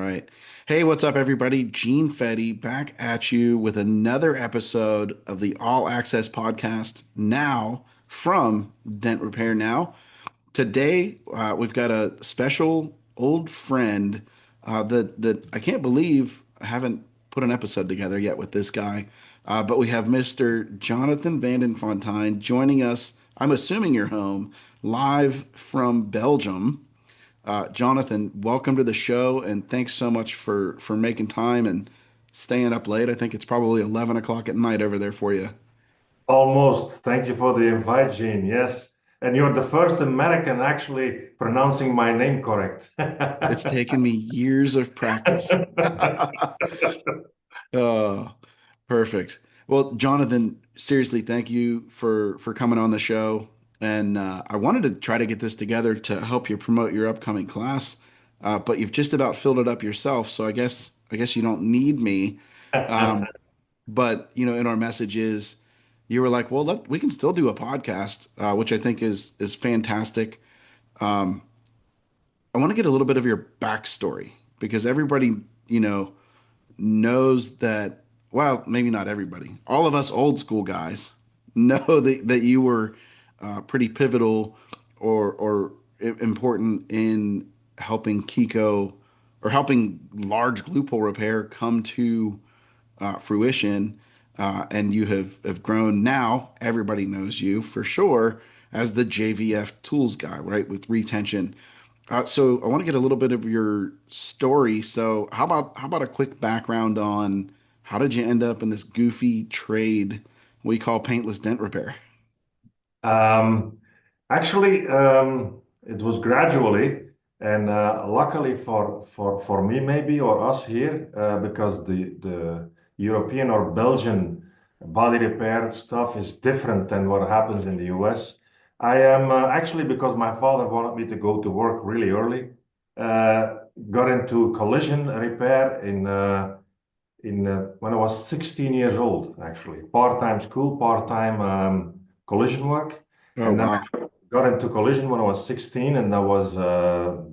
right. Hey, what's up, everybody? Gene Fetty back at you with another episode of the All Access Podcast now from Dent Repair Now. Today, we've got a special old friend that I can't believe I haven't put an episode together yet with this guy. But we have Mr. Jonathan Vandenfontyne joining us. I'm assuming you're home live from Belgium. Jonathan, welcome to the show, and thanks so much for making time and staying up late. I think it's probably 11 o'clock at night over there for you. Almost. Thank you for the invite, Gene. Yes. And you're the first American actually pronouncing my name correct. It's taken me years of practice. Oh, perfect. Well, Jonathan, seriously, thank you for coming on the show. And I wanted to try to get this together to help you promote your upcoming class, but you've just about filled it up yourself. So I guess you don't need me. Um, but in our messages, you were like, "Well, we can still do a podcast," which I think is fantastic. Um, I want to get a little bit of your backstory because everybody, you know, knows that, well, maybe not everybody, all of us old school guys know that you were pretty pivotal or important in helping Kiko or helping large loophole repair come to fruition. And you have grown. Now everybody knows you for sure as the JVF Tools guy, right? With retention. So I want to get a little bit of your story. So how about a quick background on how did you end up in this goofy trade we call paintless dent repair? Um, it was gradually, and luckily for me maybe or us here, because the European or Belgian body repair stuff is different than what happens in the US. I am actually because my father wanted me to go to work really early. Uh, got into collision repair in when I was 16 years old, actually. Part-time school, part-time collision work. Oh, And then wow. I got into collision when I was 16, and that was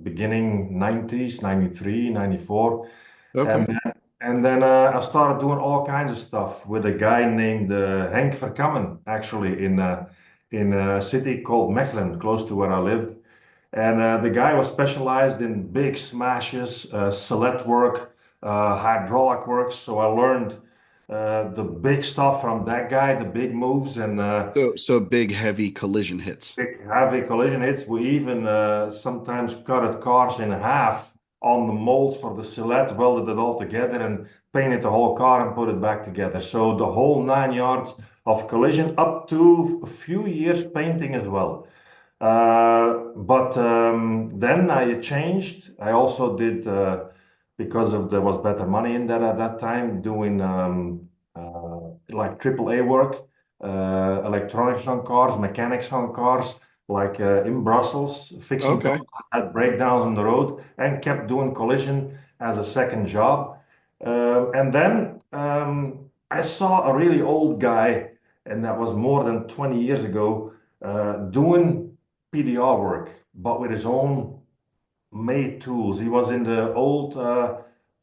beginning 90s, 93, 94. And Okay. then, I started doing all kinds of stuff with a guy named Henk Verkammen, actually, in a city called Mechelen, close to where I lived. And the guy was specialized in big smashes, select work, hydraulic works. So I learned the big stuff from that guy, the big moves and So big, heavy collision hits. big heavy collision hits. We even sometimes cut cars in half on the molds for the silhouette, welded it all together and painted the whole car and put it back together. So the whole 9 yards of collision up to a few years painting as well. But then I changed. I also did because of there was better money in that at that time doing like AAA work, electronics on cars, mechanics on cars, like in Brussels, fixing cars Okay. had breakdowns on the road, and kept doing collision as a second job. And then I saw a really old guy, and that was more than 20 years ago, doing PDR work, but with his own made tools. He was in the old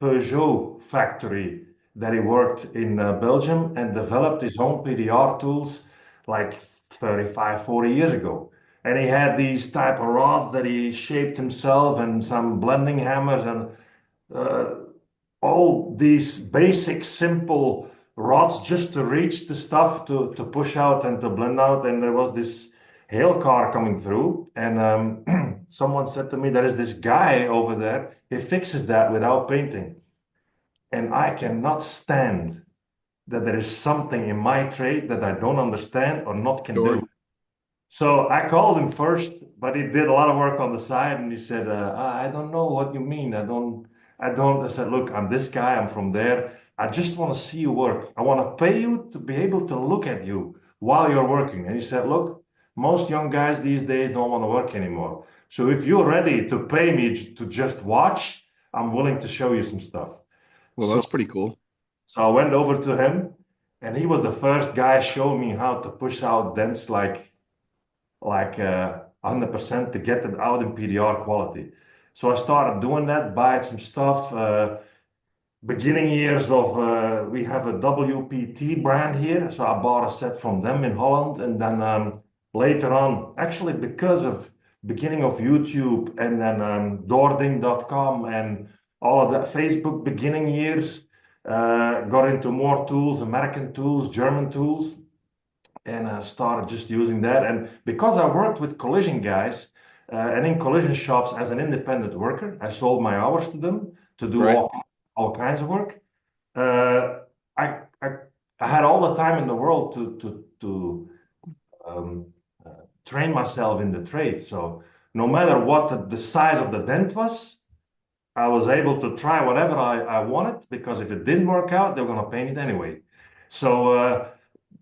Peugeot factory that he worked in Belgium and developed his own PDR tools like 35, 40 years ago. And he had these type of rods that he shaped himself and some blending hammers and uh, all these basic, simple rods just to reach the stuff to push out and to blend out. And there was this hail car coming through, and someone said to me, "There is this guy over there. He fixes that without painting." And I cannot stand that there is something in my trade that I don't understand or not can do. Sure. So I called him first, but he did a lot of work on the side, and he said, "I don't know what you mean. I don't." I said, "Look, I'm this guy. I'm from there. I just want to see you work. I want to pay you to be able to look at you while you're working." And he said, "Look, most young guys these days don't want to work anymore. So if you're ready to pay me to just watch, I'm willing to show you some stuff." Well, So, that's pretty cool. so I went over to him, and he was the first guy showing me how to push out dents like 100% to get them out in PDR quality. So I started doing that, buying some stuff. Beginning years of we have a WPT brand here, so I bought a set from them in Holland, and then later on, actually because of beginning of YouTube and then Doording.com and all of that Facebook beginning years, got into more tools, American tools, German tools, and started just using that. And because I worked with collision guys and in collision shops as an independent worker, I sold my hours to them to do Right. all kinds of work. Uh, I, I I had all the time in the world to um, uh, train myself in the trade. So no matter what the size of the dent was, I was able to try whatever I wanted because if it didn't work out, they were going to paint it anyway. So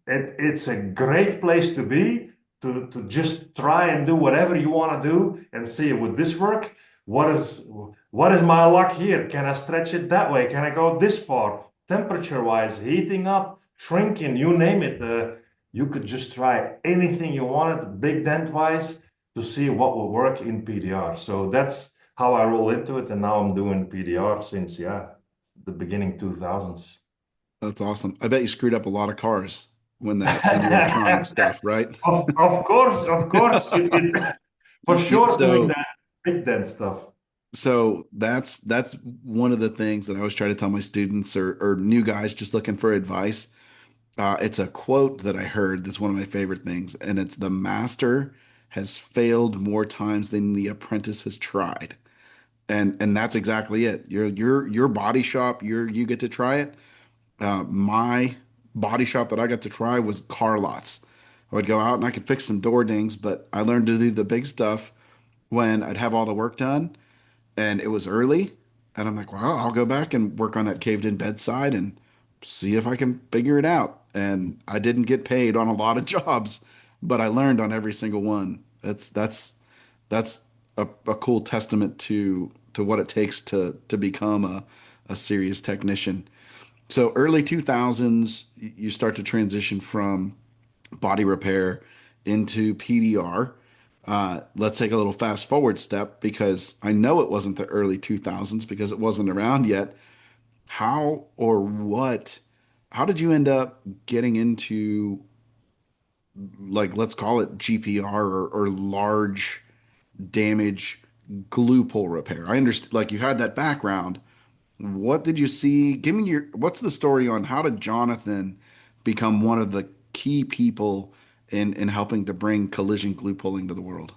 it's a great place to be to just try and do whatever you want to do and see would this work? What is my luck here? Can I stretch it that way? Can I go this far? Temperature wise, heating up, shrinking, you name it. You could just try anything you wanted, big dent wise, to see what will work in PDR. So that's how I roll into it, and now I'm doing PDR since the beginning 2000s. That's awesome. I bet you screwed up a lot of cars when you were trying stuff, right? Of course, for sure doing So that big dent stuff. that's one of the things that I always try to tell my students or new guys just looking for advice. It's a quote that I heard that's one of my favorite things, and it's the master has failed more times than the apprentice has tried. And that's exactly it. Your body shop, you get to try it. My body shop that I got to try was car lots. I would go out and I could fix some door dings, but I learned to do the big stuff when I'd have all the work done and it was early. And I'm like, well, I'll go back and work on that caved in bedside and see if I can figure it out. And I didn't get paid on a lot of jobs, but I learned on every single one. That's a cool testament to what it takes to become a serious technician. So early 2000s, you start to transition from body repair into PDR. Let's take a little fast forward step because I know it wasn't the early 2000s because it wasn't around yet. How or what, how did you end up getting into, like, let's call it GPR or large damage glue pull repair? I understand, like, you had that background. What did you see? Give me what's the story on how did Jonathan become one of the key people in helping to bring collision glue pulling to the world?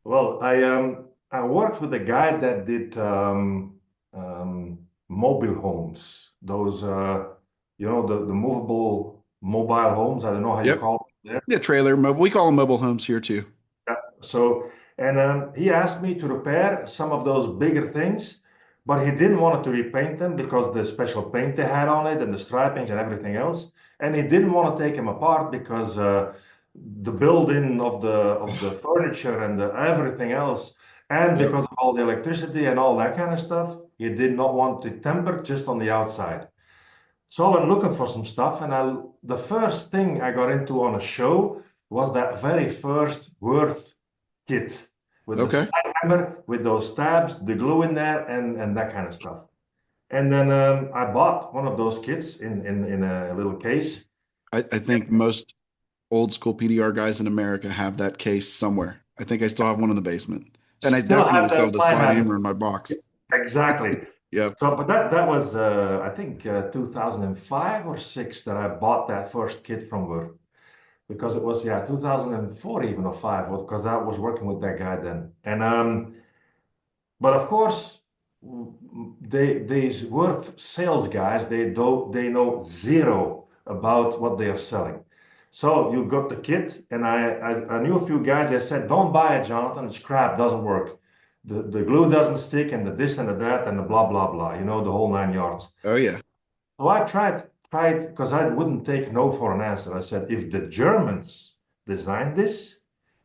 Well, I worked with a guy that did mobile homes. Those the movable mobile homes. I don't know how you Yep. call them. Yeah, trailer mobile. We call them mobile homes here too. So, and he asked me to repair some of those bigger things, but he didn't want to repaint them because the special paint they had on it and the stripings and everything else. And he didn't want to take them apart because the building of the furniture and everything else, and Yep. because of all the electricity and all that kind of stuff, he did not want to temper just on the outside. So I went looking for some stuff, and the first thing I got into on a show was that very first Worth kit with the Okay. slide hammer, with those tabs, the glue in there, and that kind of stuff. And then I bought one of those kits in a little case. I think most old school PDR guys in America have that case somewhere. I think I still have one in the basement. And I Still definitely have still the have the slide slide hammer. hammer in my box. Exactly. Yep. So, but that was I think 2005 or six that I bought that first kit from Worth. Because it was 2004 even or five because I was working with that guy then and but of course these worth sales guys they know zero about what they are selling. So you got the kit and I knew a few guys. They said don't buy it, Jonathan, it's crap, doesn't work, the glue doesn't stick and the this and the that and the blah blah blah, the whole 9 yards. Oh yeah. So I tried because I wouldn't take no for an answer. I said, if the Germans designed this,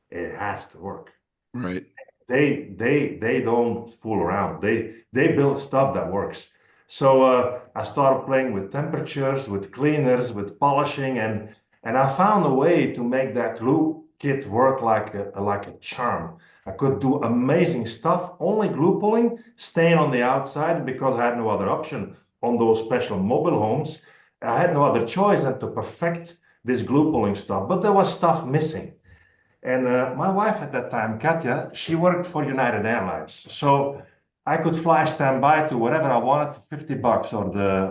it has to work. Right. They don't fool around. They build stuff that works. So I started playing with temperatures, with cleaners, with polishing, and I found a way to make that glue kit work like a charm. I could do amazing stuff, only glue pulling, staying on the outside because I had no other option on those special mobile homes. I had no other choice than to perfect this glue pulling stuff, but there was stuff missing. And my wife at that time, Katja, she worked for United Airlines. So I could fly standby to wherever I wanted for $50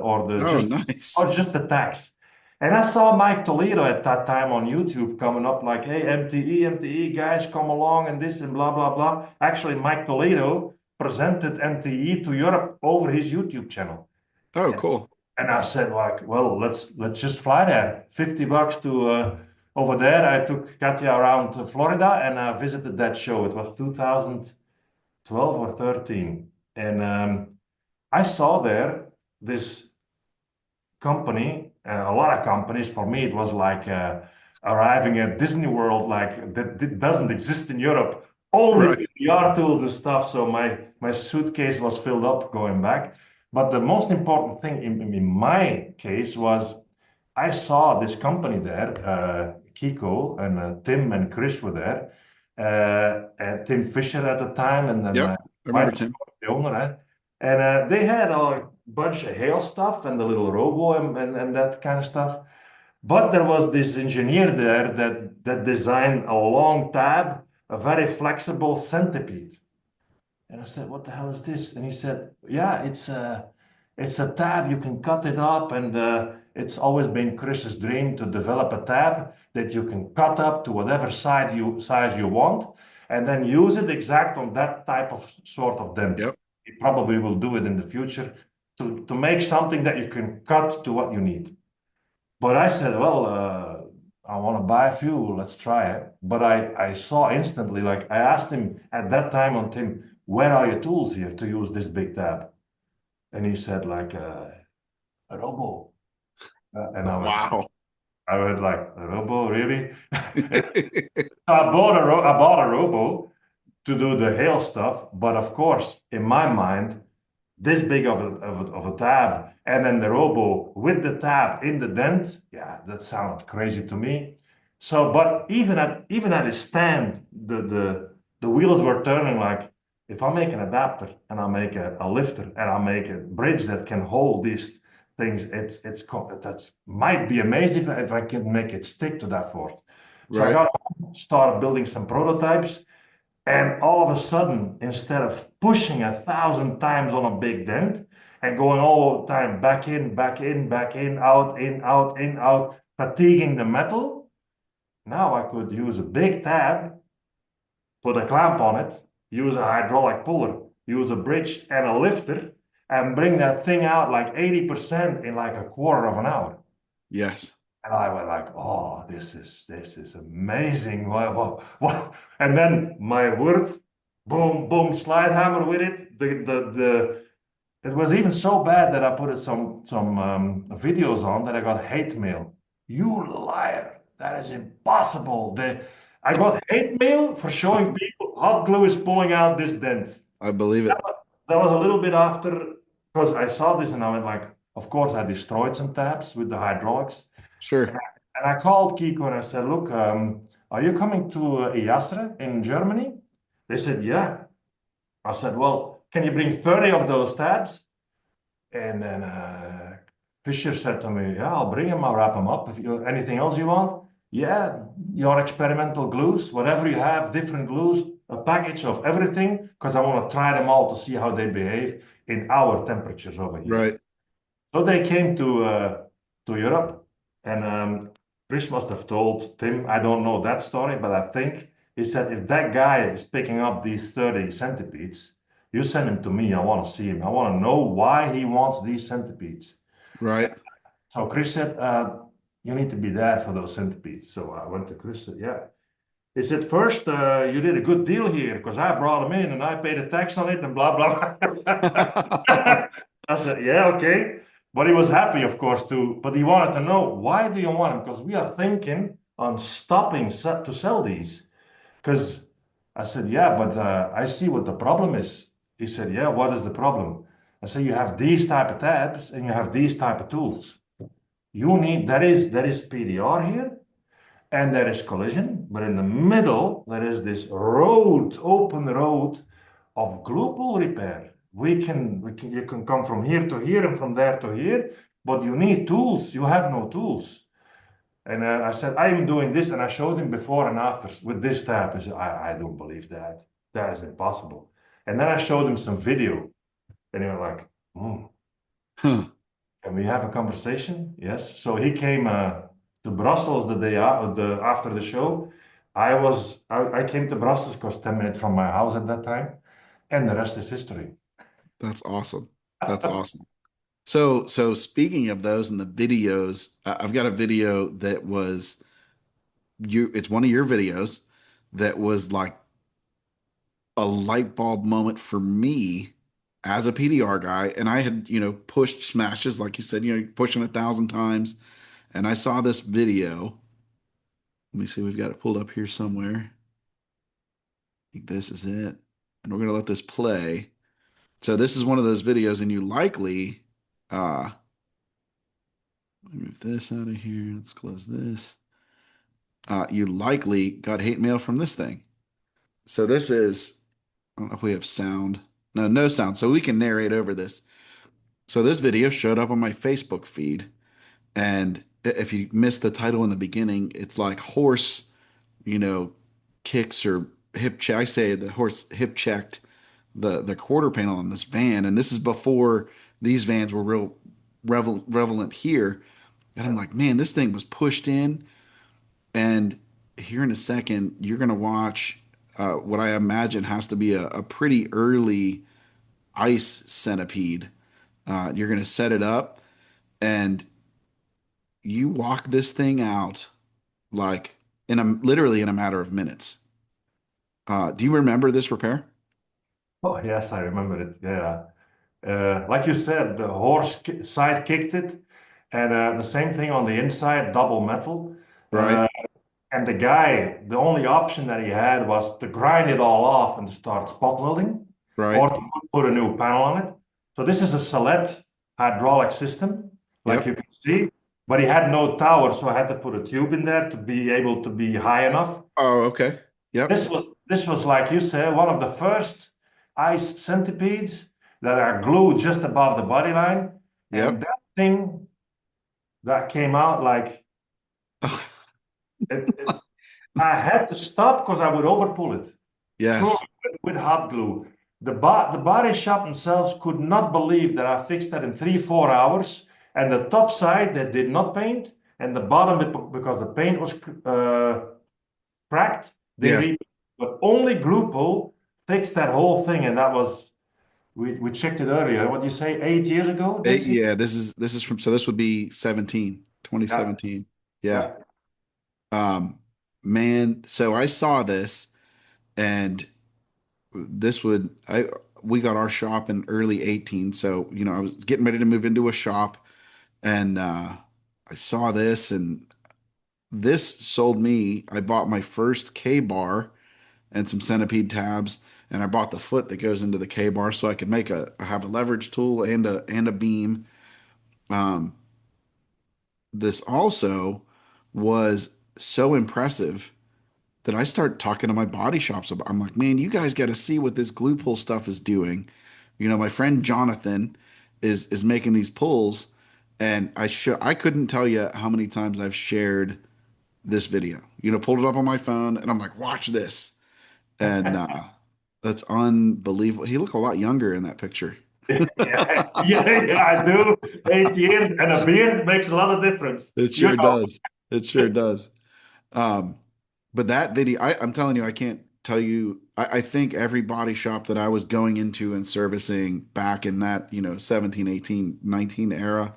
Oh, nice. or just the tax. And I saw Mike Toledo at that time on YouTube coming up like, hey, MTE guys, come along and this and blah, blah, blah. Actually, Mike Toledo presented MTE to Europe over his YouTube channel. Oh, cool. And I said, like, well, let's just fly there. $50 to over there. I took Katya around to Florida and I visited that show. It was 2012 or 13. And I saw there this company, a lot of companies. For me, it was like arriving at Disney World, like that doesn't exist in Europe. Only Right. PR tools and stuff. So my suitcase was filled up going back. But the most important thing in my case was I saw this company there, Kiko and Tim and Chris were there, and Tim Fisher at the time, and then Yep. I remember Mike, Tim. the owner, and they had a bunch of hail stuff and the little robo and that kind of stuff. But there was this engineer there that designed a long tab, a very flexible centipede. And I said, "What the hell is this?" And he said, "Yeah, it's a tab. You can cut it up, and it's always been Chris's dream to develop a tab that you can cut up to whatever size you want, and then use it exact on that type of sort of dent. Yep. He probably will do it in the future to make something that you can cut to what you need." But I said, well, I want to buy a few. Let's try it. But I saw instantly, like I asked him at that time on Tim, where are your tools here to use this big tab? And he said, like a robo. And Wow. I went like, a robo, really? I bought a robo to do the hail stuff. But of course, in my mind, this big of a tab and then the robo with the tab in the dent, yeah, that sounded crazy to me. So, but even at a stand, the wheels were turning like if I make an adapter and I make a lifter and I make a bridge that can hold these things, that's might be amazing if I can make it stick to that force. So I Right. got home, started building some prototypes. And all of a sudden, instead of pushing 1,000 times on a big dent and going all the time back in, back in, back in, out, in, out, fatiguing the metal, now I could use a big tab, put a clamp on it, use a hydraulic puller, use a bridge and a lifter, and bring that thing out like 80% in like a quarter of an hour. Yes. And I was like, oh, this is amazing. What? And then my word, boom, boom, slide hammer with it. It was even so bad that I put some videos on that I got hate mail. You liar! That is impossible. I got hate mail for showing people hot glue is pulling out this dent. I believe it. That was a little bit after because I saw this and I went like, of course I destroyed some tabs with the hydraulics. And Sure. I called Kiko and I said, look, are you coming to Yasre in Germany? They said, yeah. I said, well, can you bring 30 of those tabs? And then Fisher said to me, yeah, I'll bring them. I'll wrap them up. If you anything else you want? Yeah, your experimental glues, whatever you have, different glues, a package of everything, because I want to try them all to see how they behave in our temperatures over here. Right. So they came to Europe, and Chris must have told Tim. I don't know that story, but I think he said if that guy is picking up these 30 centipedes, you send him to me. I want to see him. I want to know why he wants these centipedes. Right. So Chris said, "You need to be there for those centipedes." So I went to Chris. Said, "Yeah." He said, "First, you did a good deal here because I brought them in and I paid a tax on it and blah blah." I said, "Yeah, okay." But he was happy, of course, too. But he wanted to know why do you want them? Because we are thinking on stopping to sell these. Because I said, "Yeah, but I see what the problem is." He said, "Yeah, what is the problem?" I said, "You have these type of tabs and you have these type of tools. You need there is PDR here." and there is collision, but in the middle, there is this road, open road of global repair. You can come from here to here and from there to here, but you need tools. You have no tools. And I said, I'm doing this, and I showed him before and after with this tab. He said, I don't believe that. That is impossible. And then I showed him some video, and he was like, hmm. Huh. Can we have a conversation? Yes. So he came to Brussels the after the show. I came to Brussels because 10 minutes from my house at that time, and the rest is history. That's awesome. That's awesome. So speaking of those and the videos, I've got a video that was it's one of your videos that was like a light bulb moment for me as a PDR guy. And I had, pushed smashes, like you said, pushing 1,000 times. And I saw this video. Let me see, we've got it pulled up here somewhere. I think this is it. And we're gonna let this play. So this is one of those videos, and you likely let me move this out of here. Let's close this. You likely got hate mail from this thing. So this is, I don't know if we have sound. No, no sound. So we can narrate over this. So this video showed up on my Facebook feed. And if you missed the title in the beginning, it's like horse, you know, kicks or hip check. I say the horse hip checked the quarter panel on this van. And this is before these vans were real relevant here. And I'm Yeah. like, man, this thing was pushed in. And here in a second, you're going to watch what I imagine has to be a pretty early ice centipede. You're going to set it up and you walk this thing out like literally in a matter of minutes. Do you remember this repair? Oh, yes, I remember it. Yeah. Like you said, the side kicked it, and the same thing on the inside, double metal. Right, And the guy, the only option that he had was to grind it all off and to start spot welding or right. to put a new panel on it. So this is a Salette hydraulic system, like Yep. you can see, but he had no tower, so I had to put a tube in there to be able to be high enough. Oh, okay. Yep. This was like you said, one of the first ice centipedes that are glued just above the body line. And Yep. that thing that came out like it I had to stop because I would overpull it. Truly, Yes. with hot glue. The body shop themselves could not believe that I fixed that in 3, 4 hours. And the top side they did not paint, and the bottom because the paint was cracked, they Yeah. repainted. But only glue pull fixed that whole thing, and that was we checked it earlier. What do you say, 8 years ago this year? Yeah, this is from, so this would be 17, Yeah, 2017. Yeah. yeah. Um, man, so I saw this and this would I we got our shop in early 18. So, I was getting ready to move into a shop and I saw this and this sold me. I bought my first K bar and some centipede tabs and I bought the foot that goes into the K bar so I could have a leverage tool and a beam. Um, this also was so impressive that I start talking to my body shops about. I'm like, man, you guys got to see what this glue pull stuff is doing. My friend Jonathan is making these pulls, and I couldn't tell you how many times I've shared this video. Pulled it up on my phone, and I'm like, watch this, and that's unbelievable. He looked a lot younger in that picture. Yeah, yeah, I do. 8 years and a beard makes a lot of difference. It You sure know. does. It sure does. Um, but that video, I'm telling you, I can't tell you. I think every body shop that I was going into and servicing back in that, 17, 18, 19 era,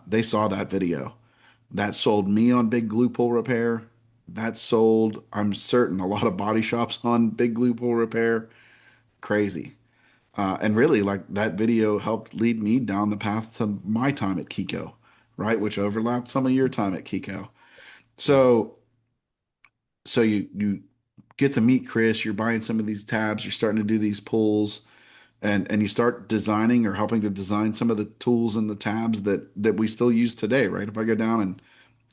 they saw that video. That sold me on big glue pull repair. That sold, I'm certain, a lot of body shops on big glue pull repair. Crazy. And really, like that video helped lead me down the path to my time at Kiko, right? Which overlapped some of your time at Kiko. So you get to meet Chris, you're buying some of these tabs, you're starting to do these pulls, and you start designing or helping to design some of the tools and the tabs that we still use today, right? If I go down and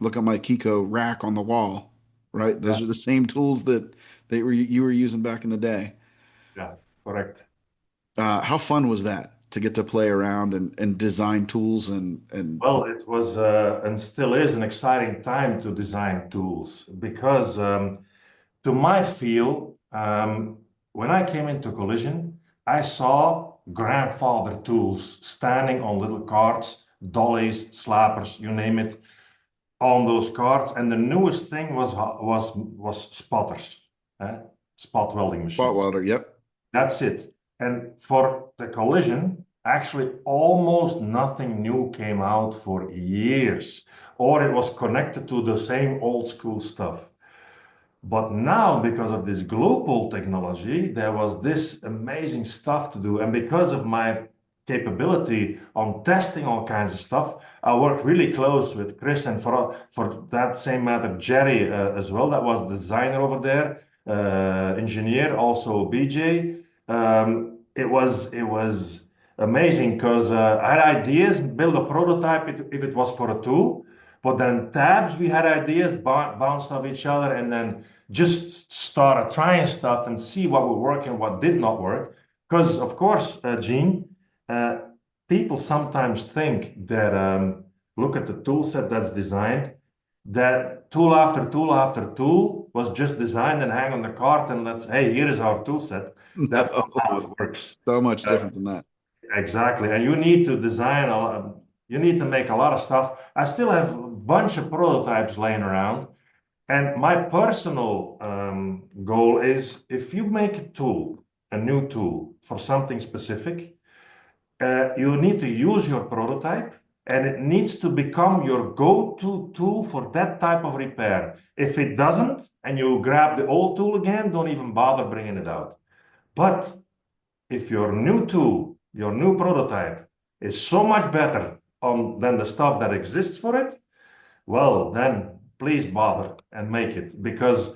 look at my Kiko rack on the wall, right? Yeah, Those are the same tools that you were using back in the day. yeah, correct. How fun was that to get to play around and design tools and Well, it was and still is an exciting time to design tools because to my field, when I came into collision, I saw grandfather tools standing on little carts, dollies, slappers, you name it, on those carts. And the newest thing was spotters, eh? Spot welding spot machines. welder? Yep. That's it. And for the collision, actually almost nothing new came out for years, or it was connected to the same old school stuff. But now, because of this global technology, there was this amazing stuff to do. And because of my capability on testing all kinds of stuff, I worked really close with Chris and for that same matter, Jerry as well. That was the designer over there, engineer, also BJ. It was amazing because I had ideas, build a prototype if it was for a tool. But then tabs, we had ideas, bounced off each other, and then just started trying stuff and see what would work and what did not work. Because, of course, Gene, uh, people sometimes think that look at the tool set that's designed, that tool after tool after tool was just designed and hang on the cart and hey, here is our tool set. That's not No, how it works. so much Uh, different than that. exactly. And you need to design a lot, you need to make a lot of stuff. I still have a bunch of prototypes laying around. And my personal goal is if you make a tool, a new tool for something specific, you need to use your prototype and it needs to become your go-to tool for that type of repair. If it doesn't, and you grab the old tool again, don't even bother bringing it out. But if your new tool, your new prototype is so much better than the stuff that exists for it, well, then please bother and make it because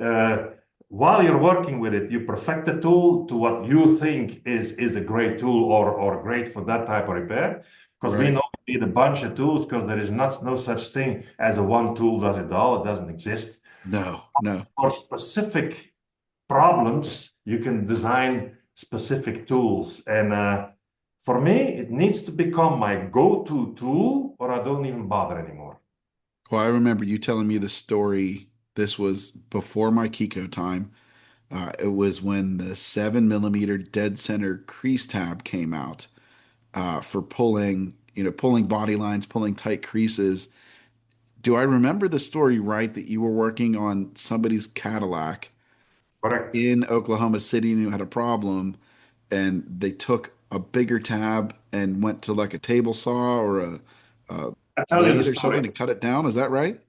uh, while you're working with it, you perfect the tool to what you think is a great tool or great for that type of repair. Because we Right. know you need a bunch of tools because there is not no such thing as a one tool does it all. It doesn't exist. No, no. For specific problems, you can design specific tools. And for me, it needs to become my go-to tool or I don't even bother anymore. Well, I remember you telling me the story. This was before my Kiko time. It was when the 7 millimeter dead center crease tab came out for pulling, pulling body lines, pulling tight creases. Do I remember the story right that you were working on somebody's Cadillac Correct. in Oklahoma City and you had a problem, and they took a bigger tab and went to like a table saw or a I tell you the lathe or story. something to cut it down? Is that right?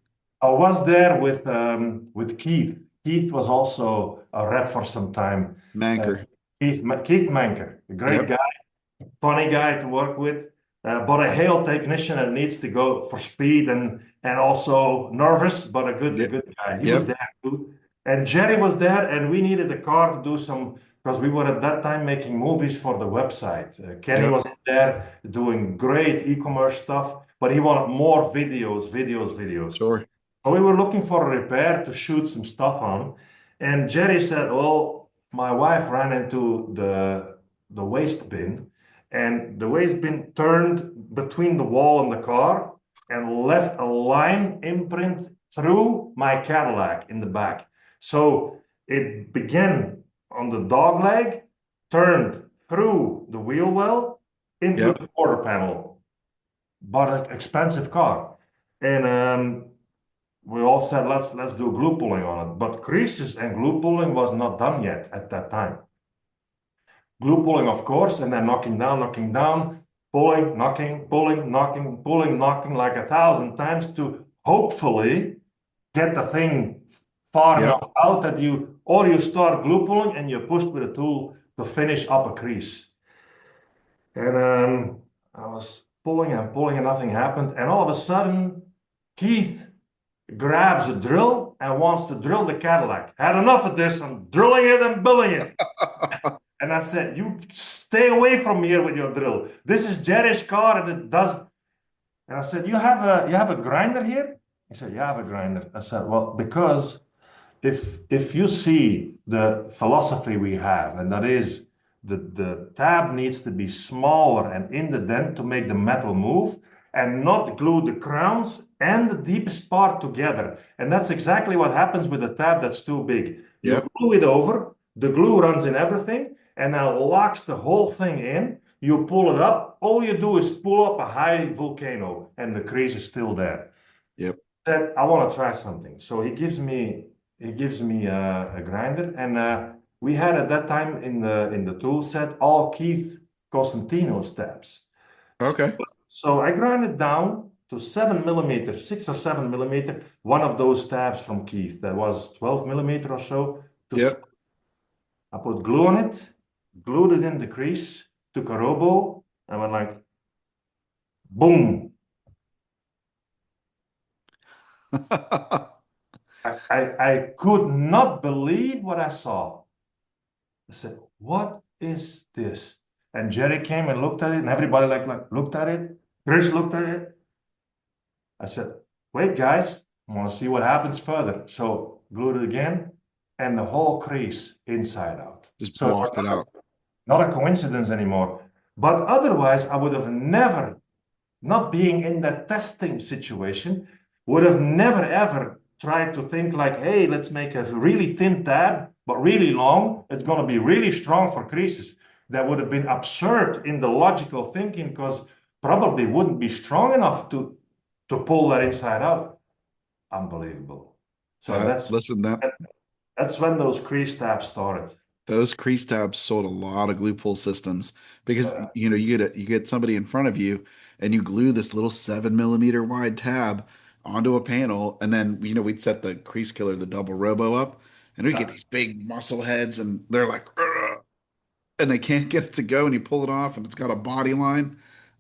I was there with Keith. Keith was also a rep for some time. Uh, Manker. Keith Manker, a great Yep. guy, funny guy to work with, but a Hale technician that needs to go for speed and also nervous, but a Yep. good guy. He was Yep. there too, and Jerry was there, and we needed a car to do some because we were at that time making movies for the website. Kenny Yep. was there doing great e-commerce stuff, but he wanted more videos. Sure. So we were looking for a repair to shoot some stuff on, and Jerry said, "Well, my wife ran into the waste bin, and the waste bin turned between the wall and the car and left a line imprint through my Cadillac in the back. So it began on the dog leg, turned through the wheel well into Yep. the quarter panel, but an expensive car." And we all said let's do glue pulling on it, but creases and glue pulling was not done yet at that time. Glue pulling, of course, and then knocking down, pulling, knocking, pulling, knocking, pulling, knocking like 1,000 times to hopefully get the thing far Yep. enough out that you start glue pulling and you push with a tool to finish up a crease. And I was pulling and nothing happened. And all of a sudden, Keith grabs a drill and wants to drill the Cadillac. Had enough of this. I'm drilling it and building it. And I said, "You stay away from here with your drill. This is Jerry's car, and it does." And I said, "You have a grinder here?" He said, you have a grinder. I said, well, because if you see the philosophy we have, and that is the tab needs to be smaller and in the dent to make the metal move and not glue the crowns and the deepest part together. And that's exactly what happens with a tab that's too big. You Yep. glue it over, the glue runs in everything, and then locks the whole thing in. You pull it up. All you do is pull up a high volcano, and the crease is still there. Yep. Said, I want to try something. So he gives me a grinder, and we had at that time in the tool set all Keith Costantino's tabs. So, Okay. so I grind it down to 7 millimeter, 6 or 7 millimeter. One of those tabs from Keith that was 12 millimeter or so. Yep. I put glue on it, glued it in the crease, took a robo, and went like boom. I could not believe what I saw. I said, "What is this?" And Jerry came and looked at it, and everybody like looked at it. Chris looked at it. I said, "Wait, guys, I want to see what happens further." So glued it again, and the whole crease inside out. Just So it was blocked it out. not a coincidence anymore. But otherwise, I would have never, not being in that testing situation, would have never ever tried to think like, hey, let's make a really thin tab, but really long. It's going to be really strong for creases. That would have been absurd in the logical thinking because probably wouldn't be strong enough to pull that inside out. Unbelievable. So That listen, that that's when those crease tabs started. those crease tabs sold a lot of glue pull systems because Yeah. you get somebody in front of you and you glue this little 7 millimeter wide tab onto a panel, and then we'd set the crease killer, the double robo up, and we get Yeah. these big muscle heads, and they're like, "Ugh," and they can't get it to go, and you pull it off, and it's got a body line.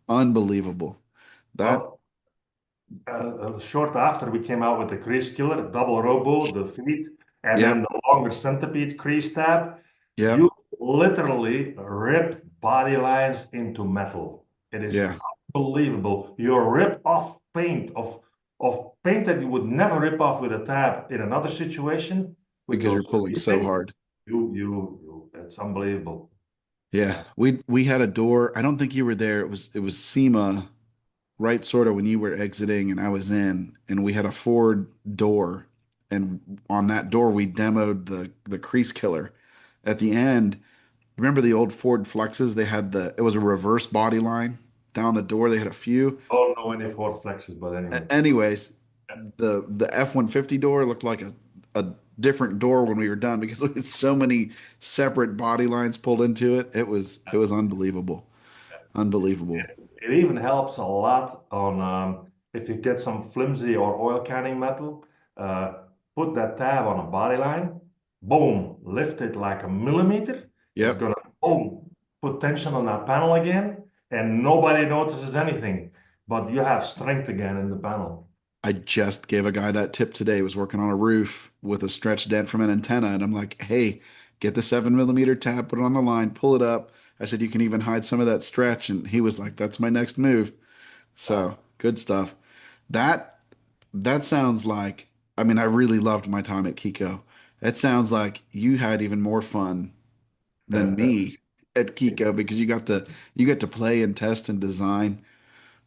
Unbelievable. That Well, short after we came out with the crease killer, double robo, the feet, and then Yep, the longer centipede crease tab, you yep, literally rip body lines into metal. It is yeah, unbelievable. You rip off paint of paint that you would never rip off with a tab in another situation. With because those you're pulling crease so things, hard. it's unbelievable. Yeah, we had a door. I don't think you were there. It was SEMA, right, sort of when you were exiting and I was in, and we had a Ford door, and on that door we demoed the crease killer. At the end, remember the old Ford Flexes? They had it was a reverse body line down the door. They had a few. I don't know any Ford flexes, but anyway. Anyways, the F-150 door looked like a different door when we were done because we had so many separate body lines pulled into it. It was unbelievable. Unbelievable. It even helps a lot on if you get some flimsy or oil canning metal, uh, put that tab on a body line, boom, lift it like a millimeter. It's Yep. gonna boom, put tension on that panel again, and nobody notices anything. But you have strength again in the panel. I just gave a guy that tip today. He was working on a roof with a stretch dent from an antenna, and I'm like, "Hey, get the 7 millimeter tab, put it on the line, pull it up." I said, "You can even hide some of that stretch," and he was like, "That's my next move." Yeah, So good stuff. That that sounds like. I mean, I really loved my time at Kiko. It sounds like you had even more fun than me at Kiko because you got to play and test and design.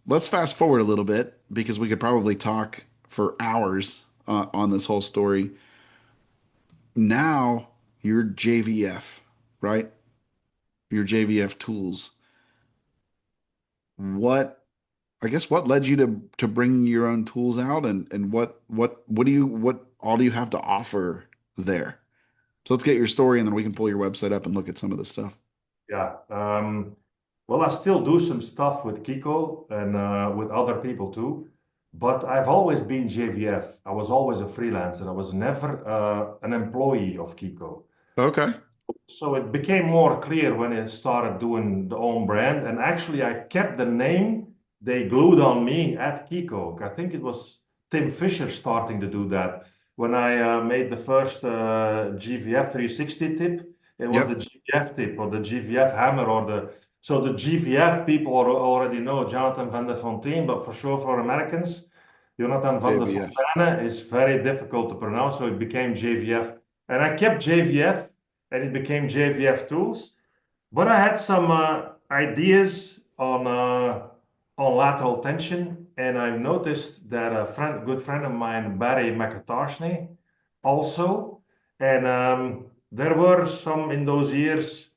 Let's fast forward a little bit because we could probably talk for hours on this whole story. Now you're JVF, right? You're JVF Tools. What, I guess, what led you to bringing your own tools out, and what all do you have to offer there? So let's get your story, and then we can pull your website up and look at some of the stuff. yeah. Well, I still do some stuff with Kiko and with other people too, but I've always been JVF. I was always a freelancer. I was never an employee of Kiko. Okay. So it became more clear when I started doing the own brand. And actually, I kept the name they glued on me at Kiko. I think it was Tim Fisher starting to do that. When I made the first GVF 360 tip, it was the Yep. GVF tip or the GVF hammer or the. So the GVF people already know Jonathan Vandenfontyne, but for sure for Americans, Jonathan JVF. Vandenfontyne is very difficult to pronounce, so it became JVF. And I kept JVF, and it became JVF Tools. But I had some ideas on lateral tension, and I noticed that good friend of mine, Barry McIntosh, also, and there were some in those years.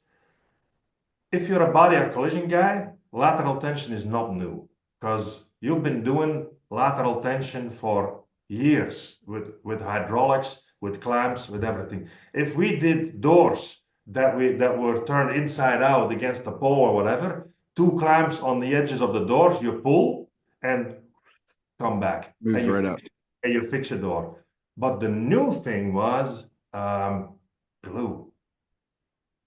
If you're a body or collision guy, lateral tension is not new because you've been doing lateral tension for years with hydraulics, with clamps, with everything. If we did doors that were turned inside out against a pole or whatever, two clamps on the edges of the doors, you pull and come back, Moves right up. and you fix a door. But the new thing was glue,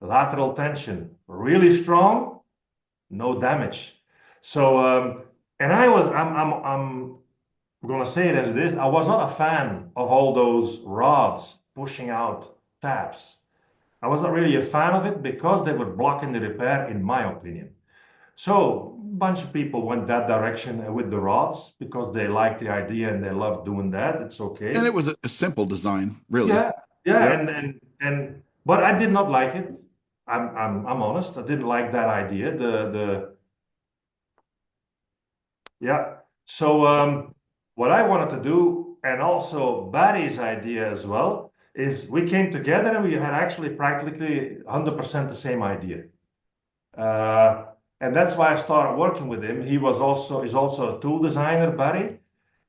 lateral tension, really strong, no damage. So, and I'm gonna say it as it is. I was not a fan of all those rods pushing out tabs. I was not really a fan of it because they were blocking the repair, in my opinion. So, a bunch of people went that direction with the rods because they liked the idea and they loved doing that. It's And it okay. was a simple design, really. Yeah, yeah, Yep. but I did not like it. I'm honest. I didn't like that idea. Yeah. So what I wanted to do, and also Barry's idea as well, is we came together and we had actually practically 100% the same idea. Uh, and that's why I started working with him. He's also a tool designer, Barry.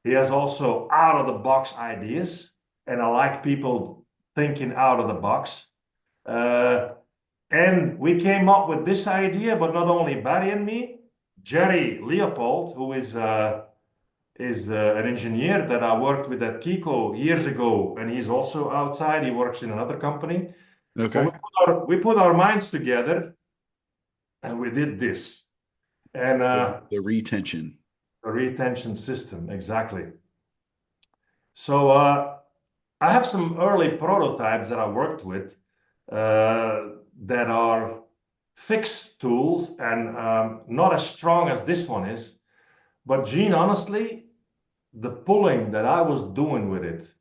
He has also out of the box ideas, and I like people thinking out of the box. Uh, and we came up with this idea, but not only Barry and me, Jerry Leopold, who is an engineer that I worked with at Kiko years ago, and he's also outside. He works in another company. But Okay. we put our minds together and we did this. And The retention. the retention system, exactly. So I have some early prototypes that I worked with that are fixed tools and not as strong as this one is. But Gene, honestly, the pulling that I was doing with it,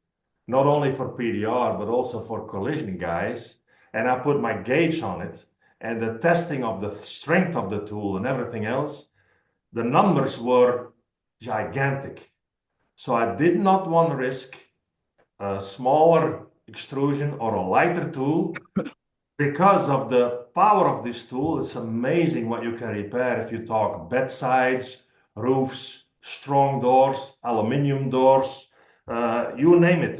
not only for PDR, but also for collision guys, and I put my gauge on it, and the testing of the strength of the tool and everything else, the numbers were gigantic. So I did not want to risk a smaller extrusion or a lighter tool because of the power of this tool. It's amazing what you can repair if you talk bedsides, roofs, strong doors, aluminium doors, you name it.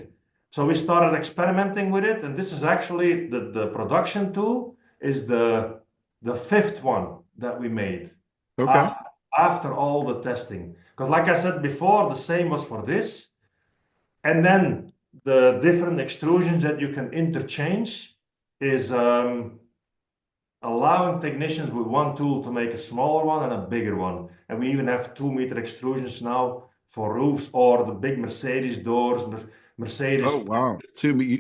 So we started experimenting with it, and this is actually the production tool is the fifth one that we made Okay. after after all the testing. Because like I said before, the same was for this, and then the different extrusions that you can interchange is allowing technicians with one tool to make a smaller one and a bigger one. And we even have 2 meter extrusions now for roofs or the big Mercedes doors, Oh, Mercedes. wow.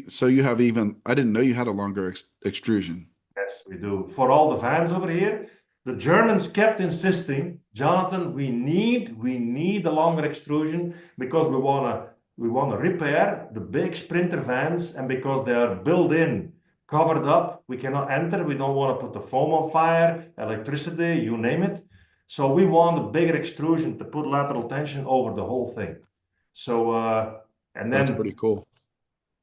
So you have even, I didn't know you had a longer extrusion. Yes, we do. For all the vans over here, the Germans kept insisting, Jonathan, we need a longer extrusion because we wanna repair the big Sprinter vans, and because they are built in, covered up, we cannot enter. We don't want to put the foam on fire, electricity, you name it. So we want a bigger extrusion to put lateral tension over the whole thing. So and That's then pretty cool.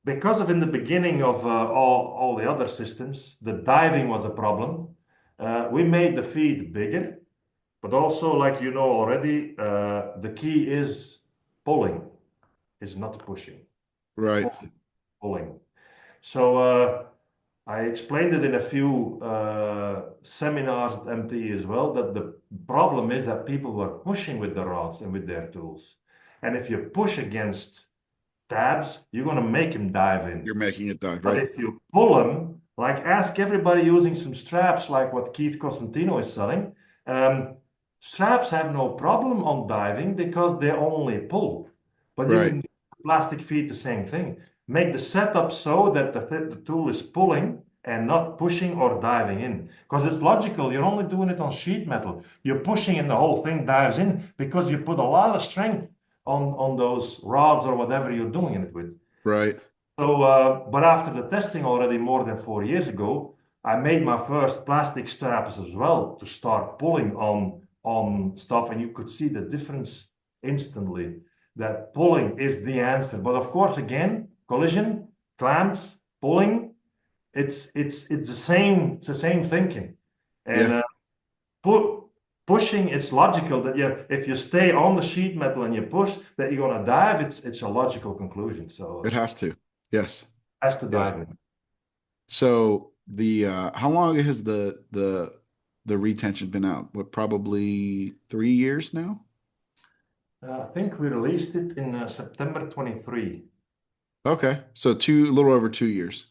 because of in the beginning of all the other systems, the diving was a problem. We made the feed bigger, but also, like you know already, the key is pulling, is not pushing. Right. Pulling, pulling. So I explained it in a few seminars at MT as well, that the problem is that people were pushing with the rods and with their tools. And if you push against tabs, you're going to make him dive in. You're making it dive, But right? if you pull them, like ask everybody using some straps, like what Keith Costantino is selling, um, straps have no problem on diving because they only pull. But you Right. can do plastic feet the same thing. Make the setup so that the tool is pulling and not pushing or diving in. Because it's logical, you're only doing it on sheet metal. You're pushing and the whole thing dives in because you put a lot of strength on those rods or whatever you're doing it with. Right. So, but after the testing already more than 4 years ago, I made my first plastic straps as well to start pulling on stuff, and you could see the difference instantly. That pulling is the answer. But of course, again, collision, clamps, pulling, it's the same thinking. And Yeah, pu pushing, it's logical that if you stay on the sheet metal and you push, that you're gonna dive. It's a logical conclusion. So it has to. Yes. has to Yeah. dive in. So the how long has the retention been out? What, probably 3 years now? I think we released it in September 23. Okay. So a little over 2 years.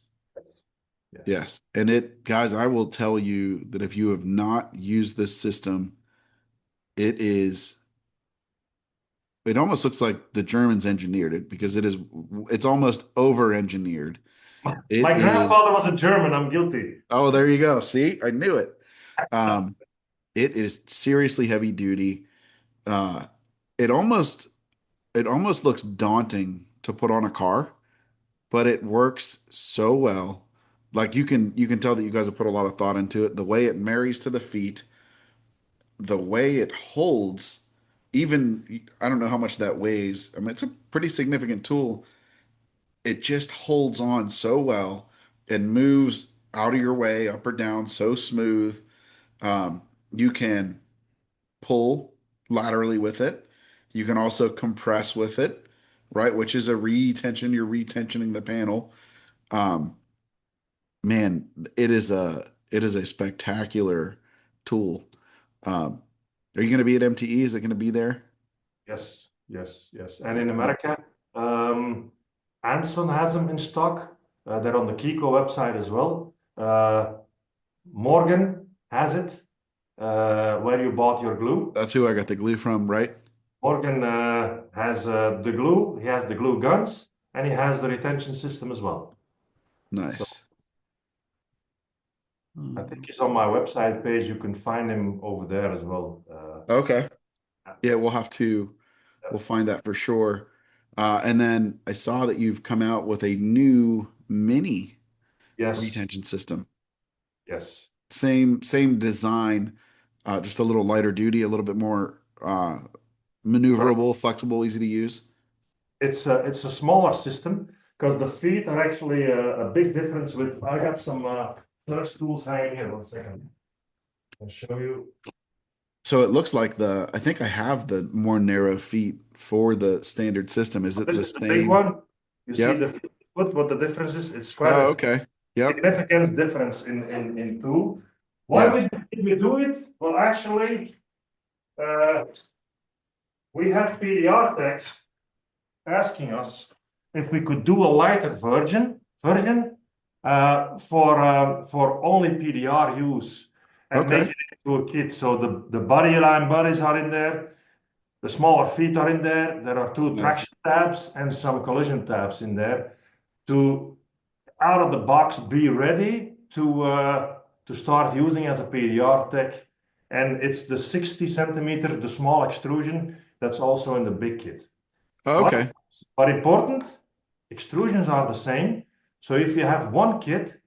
Yes. Yes. And it, guys, I will tell you that if you have not used this system, it is, it almost looks like the Germans engineered it because it's almost over engineered. It My is, grandfather was a German. I'm guilty. oh, there you go. See, I knew it. Um, it is seriously heavy duty. Uh, it almost, it almost looks daunting to put on a car, but it works so well. Like you can tell that you guys have put a lot of thought into it. The way it marries to the feet, the way it holds, even I don't know how much that weighs. I mean, it's a pretty significant tool. It just holds on so well and moves out of your way, up or down, so smooth. Um, you can pull laterally with it. You can also compress with it, right? Which is a retension. You're retensioning the panel. Um, man, it is a spectacular tool. Um, are you going to be at MTE? Is it going to be there? Yes, yes, yes. And in No. America, Anson has them in stock. They're on the Kiko website as well. Morgan has it, where you bought your glue. That's who I got the glue from, right? Morgan has the glue. He has the glue guns, and he has the retention system as well. So Nice. I think Um, he's on my website page. You can find him over there as well. okay. Yeah, we'll find that for sure. And then I saw that you've come out with a new mini Yes, retention system. yes. Same design, just a little lighter duty, a little bit more maneuverable, flexible, easy to use. It's a smaller system because the feet are actually a big difference with. I got some first tools hanging here. 1 second. I'll show you. So it looks like I think I have the more narrow feet for the standard system. Is it This the is the big same? one. You see Yep. the foot, what the difference is? It's quite Oh, a okay. Yep. significant difference in tool. Why Yes. did we do it? Well, actually, uh, we had PDR techs asking us if we could do a lighter version for only PDR use and make Okay. it into a kit. So the body line buddies are in there, the smaller feet are in there. There are two Nice. traction tabs and some collision tabs in there to out of the box be ready to start using as a PDR tech. And it's the 60 centimeter, the small extrusion that's also in the big kit. Oh, But okay. but important, extrusions are the same. So if you have one kit,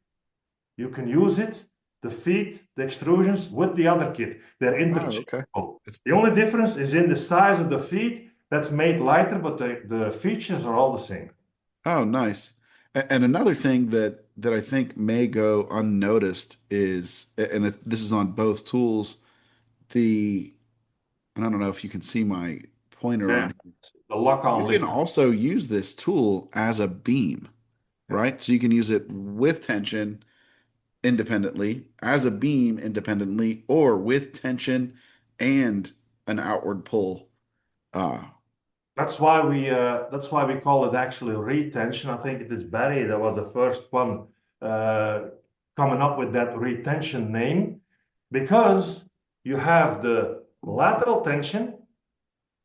you can use it, the feet, the extrusions with the other kit. They're Oh, okay. interchangeable. It's The only difference is in the size of the feet that's made lighter, but the features are all the same. Oh, nice. And another thing that I think may go unnoticed is, and this is on both tools, the, and I don't know if you can see my pointer Yeah, on. the lock-on You can lift. also use this tool as a beam, Yeah. right? So you can use it with tension independently, as a beam independently, or with tension and an outward pull. Uh, That's why we call it actually retention. I think it is Barry that was the first one uh, coming up with that retention name because you have the lateral tension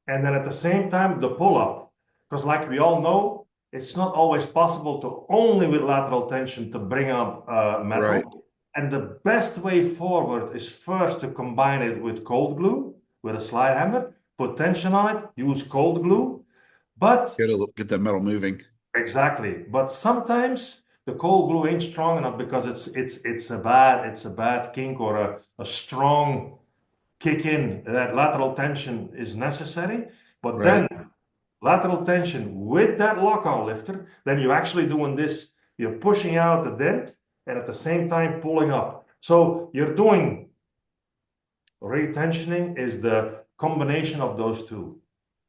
and then at the same time the pull up. Because like we all know, it's not always possible to only with lateral tension to bring up right. metal. And the best way forward is first to combine it with cold glue, with a slide hammer, put tension on it, use cold glue. But Get that metal moving. exactly. But sometimes the cold glue ain't strong enough because it's a bad kink or a strong kick in that lateral tension is necessary. But then Right. lateral tension with that lock-on lifter, then you're actually doing this. You're pushing out the dent and at the same time pulling up. So you're doing retensioning is the combination of those two.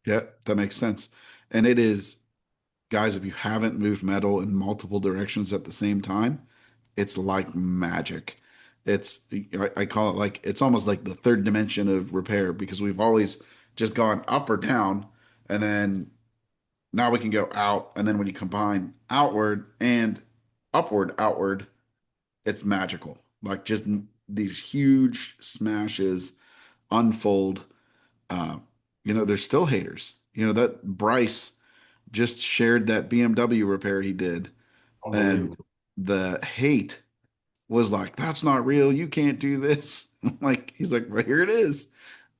Yeah, that makes sense. And it is, guys, if you haven't moved metal in multiple directions at the same time, it's like magic. It's I call it like it's almost like the third dimension of repair because we've always just gone up or down, and then now we can go out, and then when you combine outward and outward, it's magical. Like just these huge smashes unfold. Uh, there's still haters. That Bryce just shared that BMW repair he did, and Unbelievable. the hate was like, "That's not real. You can't do this." Like he's like, "Well, here it is.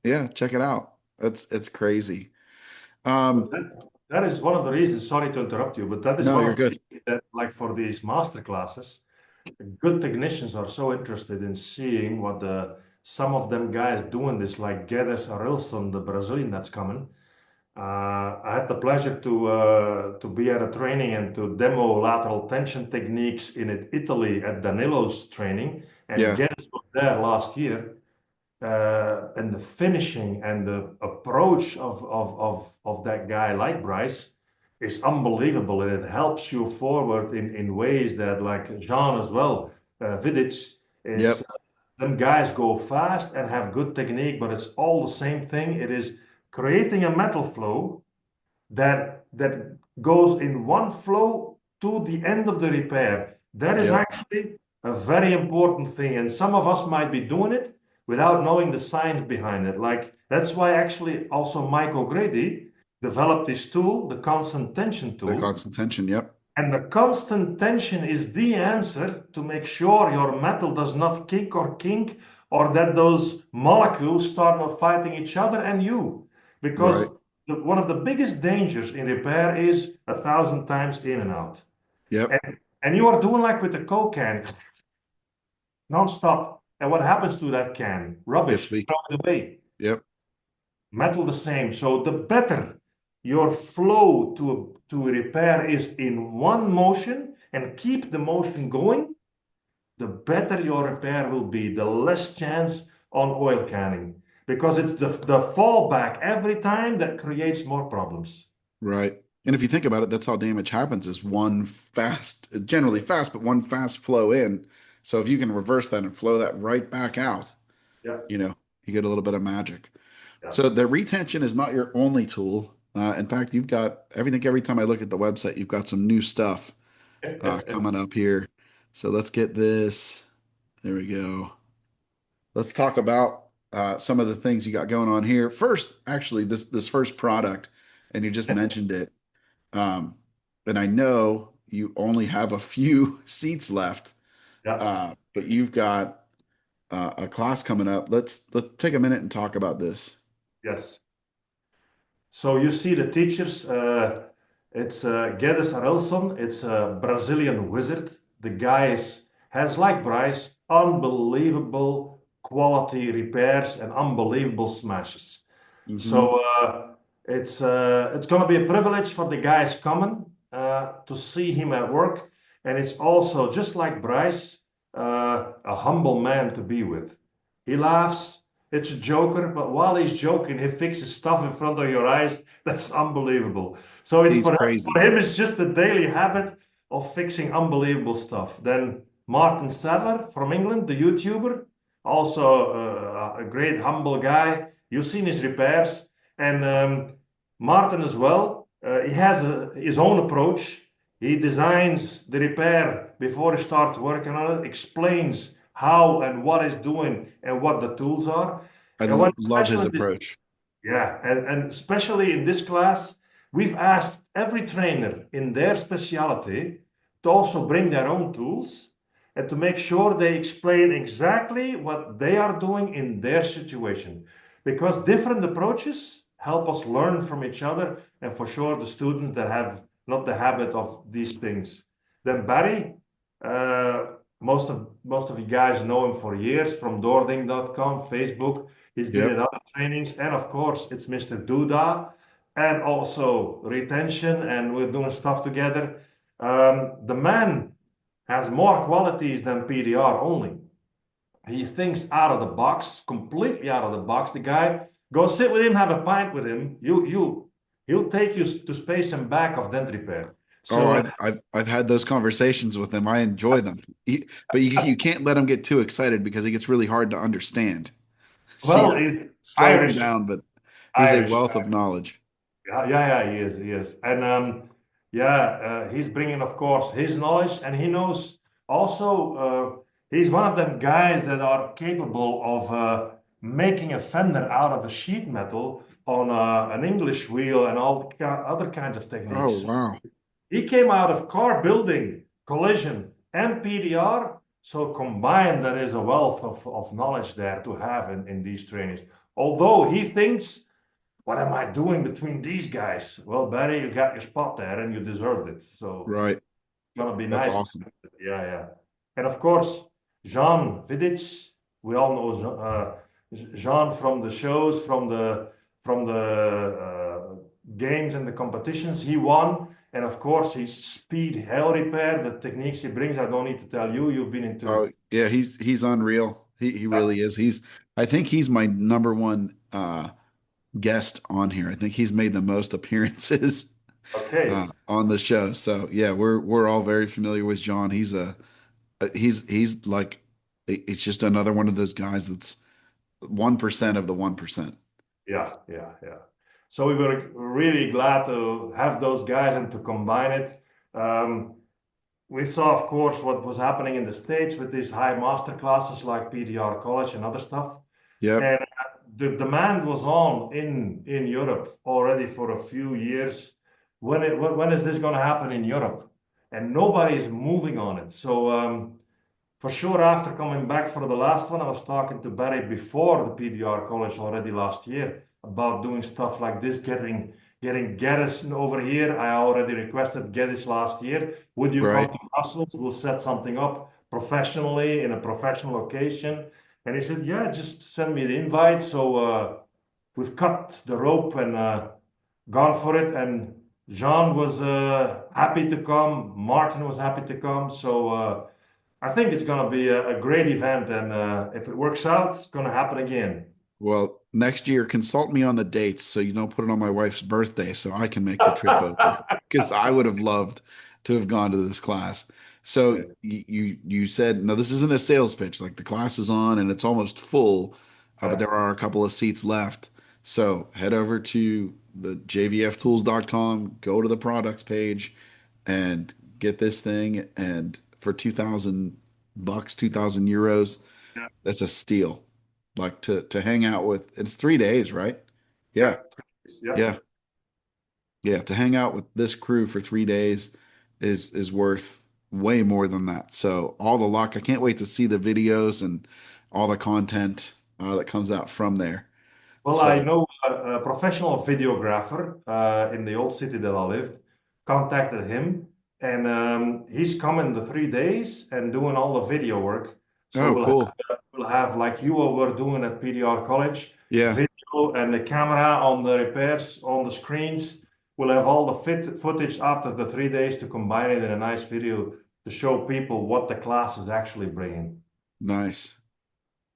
Yeah, check it out. It's crazy." But Um, that is one of the reasons, sorry to interrupt you, but that is no, one you're of the good. reasons that, like for these master classes, good technicians are so interested in seeing what some of them guys doing this, like Guedes Arilson, the Brazilian that's coming. I had the pleasure to be at a training and to demo lateral tension techniques in Italy at Danilo's training, and Yeah, Guedes was there last year. And the finishing and the approach of that guy like Bryce is unbelievable, and it helps you forward in ways that, like Jean as well, Vidic, it's yep, them guys go fast and have good technique, but it's all the same thing. It is creating a metal flow that goes in one flow to the end of the repair. That is yep. actually a very important thing, and some of us might be doing it without knowing the science behind it. Like that's why actually also Mike O'Grady developed this tool, the constant tension The tool. constant tension. Yep, And the constant tension is the answer to make sure your metal does not kick or kink or that those molecules start not fighting each other and you. Because right. one of the biggest dangers in repair is 1,000 times in and out. Yep. And you are doing like with the Coke can, non-stop. And what happens to that can? Gets Rubbish, weak. throw it away. Yep. Metal the same. So the better your flow to repair is in one motion and keep the motion going, the better your repair will be, the less chance on oil canning. Because it's the fallback every time that creates more problems. Right. And if you think about it, that's how damage happens is one fast, generally fast, but one fast flow in. So if you can reverse that and flow that right back out, Yeah, you know, you get a little bit of magic. yeah. So the retention is not your only tool. In fact, you've got everything. Every time I look at the website, you've got some new stuff coming up here. So let's get this. There we go. Let's talk about some of the things you got going on here. First, actually, this first product, and you just mentioned it. Um, and I know you only have a few seats left, Yeah, but you've got a class coming up. Let's take a minute and talk about this. yes. So you see the teachers, it's Guedes Arelson, it's a Brazilian wizard. The guy has, like Bryce, unbelievable quality repairs and unbelievable smashes. Hmm. So it's going to be a privilege for the guys coming to see him at work. And it's also, just like Bryce, a humble man to be with. He laughs. It's a joker, but while he's joking, he fixes stuff in front of your eyes. That's unbelievable. So it's He's for crazy. him, it's just a daily habit of fixing unbelievable stuff. Then Martin Sadler from England, the YouTuber, also a great humble guy. You've seen his repairs, and Martin as well. He has his own approach. He designs the repair before he starts working on it, explains how and what he's doing and what the tools are. I And when love his especially approach. yeah, and especially in this class, we've asked every trainer in their specialty to also bring their own tools and to make sure they explain exactly what they are doing in their situation. Because different approaches help us learn from each other, and for sure the students that have not the habit of these things. Then Barry, uh, most of you guys know him for years from doording.com, Facebook. He's been in Yep. other trainings, and of course it's Mr. Duda, and also retention, and we're doing stuff together. The man has more qualities than PDR only. He thinks out of the box, completely out of the box. The guy, go sit with him, have a pint with him. He'll take you to space and back of dent repair. Oh, So, I've had those conversations with him. I enjoy them. But you can't let him get too excited because he gets really hard to understand. So you well, gotta he's slow him Irish, down, but he's a Irish. wealth of knowledge. Yeah, yeah, yeah, he is, and yeah, he's bringing, of course, his knowledge, and he knows also. He's one of them guys that are capable of making a fender out of a sheet metal on an English wheel and all other kinds of Oh, techniques. So wow. he came out of car building, collision, and PDR. So combined, that is a wealth of knowledge there to have in these trainings. Although he thinks, what am I doing between these guys? Well, Barry, you got your spot there and you deserved it. So Right. it's gonna be That's nice. awesome. Yeah, yeah. And of course, Jean Vidic, we all know Jean from the shows, from the games and the competitions he won. And of course, his speed, hail repair, the techniques he brings, I don't need to tell you, you've been Oh, into. yeah, he's unreal. He Yeah. really is. I think he's my number one guest on here. I think he's made the most appearances Okay. on the show. So yeah, we're all very familiar with John. He's like it's just another one of those guys that's 1% of the 1%. Yeah, yeah, yeah. So we were really glad to have those guys and to combine it. Um, we saw, of course, what was happening in the States with these high master classes like PDR College and other stuff. Yep. And the demand was on in Europe already for a few years. When is this going to happen in Europe? And nobody is moving on it. So for sure, after coming back for the last one, I was talking to Barry before the PBR college already last year about doing stuff like this, getting Geddes over here. I already requested Geddes last year. Would you come Right. to Brussels? We'll set something up professionally in a professional location. And he said, yeah, just send me the invite. So we've cut the rope and gone for it. And Jean was happy to come. Martin was happy to come. So I think it's going to be a great event, and if it works out, it's going to happen again. Well, next year, consult me on the dates so you don't put it on my wife's birthday so I can make the trip over because I would have loved to have gone to this class. So you said, no, this isn't a sales pitch. Like the class is on and it's almost full, but Yeah, there are a couple of seats left. So head over to the jvftools.com, go to the products page and get this thing. And for 2,000 bucks, 2,000 euros, yeah, that's a steal. Like to hang out with, it's 3 days, right? yeah, Yeah, yeah. yeah, yeah. To hang out with this crew for 3 days is worth way more than that. So all the luck. I can't wait to see the videos and all the content that comes out from there. Well, I So, know a professional videographer in the old city that I lived, contacted him, and he's coming the 3 days and doing all the video work. So oh, cool. we'll have like you were doing at PDR College, Yeah, video and the camera on the repairs on the screens. We'll have all the footage after the 3 days to combine it in a nice video to show people what the class is actually bringing. nice.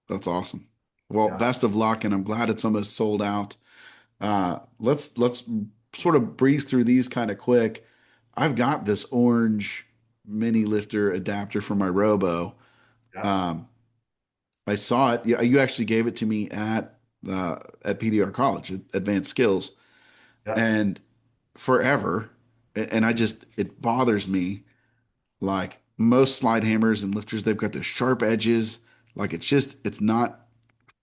That's awesome. Well, Yeah, best of luck, and I'm glad it's almost sold out. Let's sort of breeze through these kind of quick. I've got this orange mini lifter adapter for my Robo. yeah, Um, I saw it. Yeah, you actually gave it to me at PDR College, at Advanced Skills, yeah. and forever. And I just it bothers me. Like most slide hammers and lifters, they've got those sharp edges. Like it's not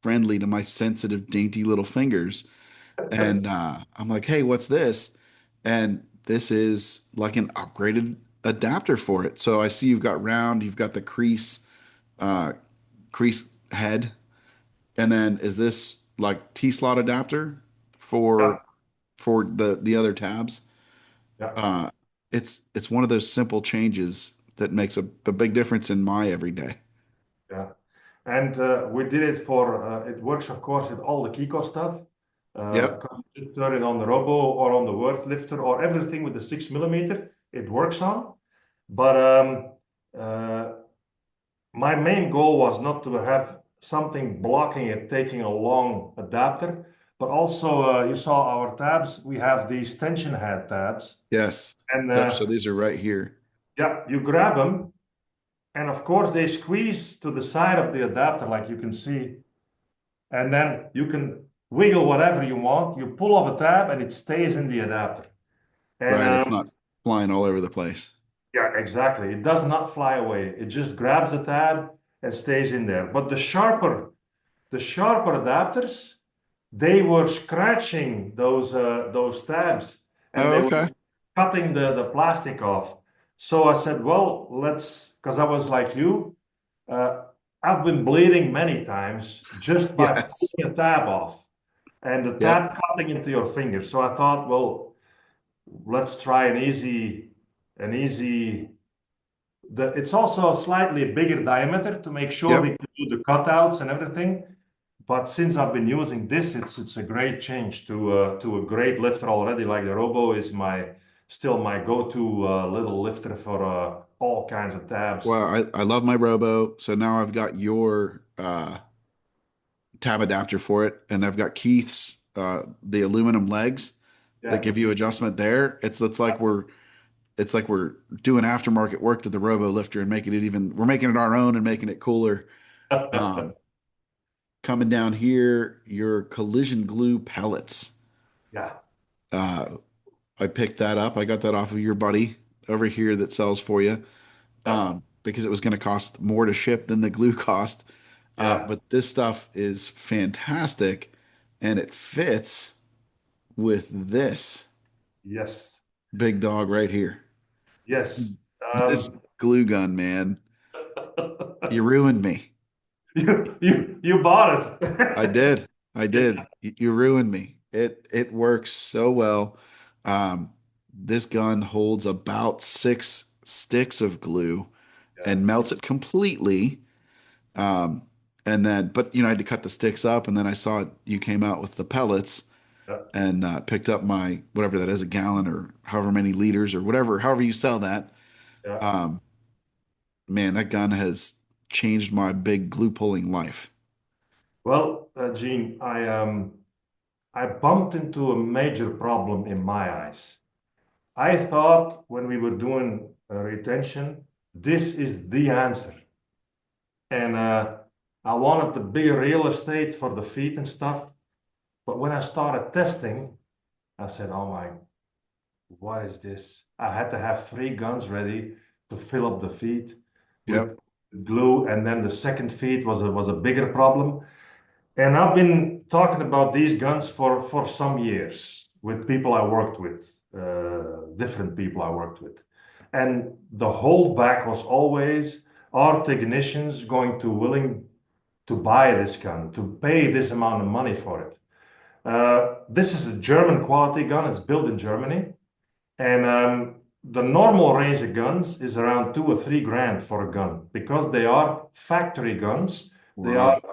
friendly to my sensitive, dainty little fingers. And I'm like, hey, what's this? And this is like an upgraded adapter for it. So I see you've got round, you've got the uh, crease head, and then is this like T-slot adapter for Yeah, the other tabs. yeah, Uh, it's one of those simple changes that makes a big difference in my everyday. yeah. And we did it for, it works, of course, with all the Kiko stuff. Yep. Because you turn it on the Robo or on the Worth lifter or everything with the 6 millimeter, it works on. But uh, my main goal was not to have something blocking it, taking a long adapter, but also you saw our tabs. We have these tension head tabs, Yes. and Yep. So these are right here. yeah, you grab them, and of course they squeeze to the side of the adapter, like you can see, and then you can wiggle whatever you want. You pull off a tab, and it stays in the adapter. And Right. It's not flying all over the place. yeah, exactly. It does not fly away. It just grabs the tab and stays in there. But the sharper adapters, they were scratching those tabs and Oh, they were okay. cutting the plastic off. So I said, well, because I was like you, uh, I've been bleeding many times just by Yes. pulling a tab off and the Yep. tab cutting into your finger. So I thought, well, let's try an easy. It's also a slightly bigger diameter to make sure we Yep. can do the cutouts and everything. But since I've been using this, it's a great change to a great lifter already. Like the Robo is still my go-to little lifter for all kinds of tabs. Well, I love my Robo. So now I've got your tab adapter for it, and I've got Keith's the aluminum legs that Yeah, the give you key. adjustment there. It's like we're doing aftermarket work to the Robo lifter and making it even we're making it our own and making it cooler. Um, Coming down here, your collision glue pellets. Yeah, Uh, I picked that up. I got that off of your buddy over here that sells for you, yeah, because it was going to cost more to ship than the glue cost. yeah. But this stuff is fantastic, and it fits with this Yes, big dog right here. yes. This glue gun, man, you ruined me. You bought I it. did. I did. You ruined me. It works so well. This gun holds about 6 sticks of glue Yeah, and melts it completely. Um, and then, but I had to cut the sticks up, and then I saw you came out with the pellets yeah, and picked up my whatever that is, a gallon or however many liters or whatever, however you sell that. yeah. Um, Man, that gun has changed my big glue pulling life. Well, Gene, I bumped into a major problem in my eyes. I thought when we were doing retention, this is the answer. And I wanted the bigger real estate for the feet and stuff. But when I started testing, I said, oh my, what is this? I had to have 3 guns ready to fill up the feet Yep. with glue. And then the second feet was a bigger problem. And I've been talking about these guns for some years with people I worked with, different people I worked with. And the holdback was always, are technicians going to willing to buy this gun, to pay this amount of money for it? This is a German quality gun. It's built in Germany. And the normal range of guns is around 2 or 3 grand for a gun because they are factory guns. They are Right.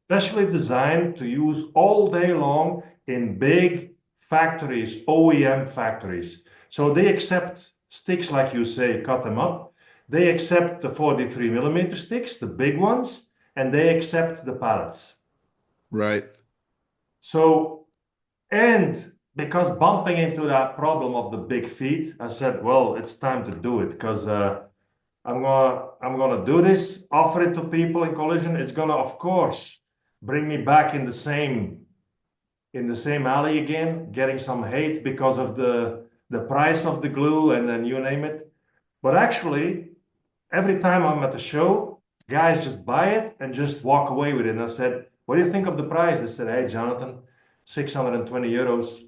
specially designed to use all day long in big factories, OEM factories. So they accept sticks, like you say, cut them up. They accept the 43 millimeter sticks, the big ones, and they accept the pallets. Right. So, and because bumping into that problem of the big feet, I said, well, it's time to do it because I'm gonna do this, offer it to people in collision. It's gonna, of course, bring me back in the same alley again, getting some hate because of the price of the glue and then you name it. But actually, every time I'm at the show, guys just buy it and just walk away with it. And I said, what do you think of the price? They said, hey, Jonathan, 620 euros.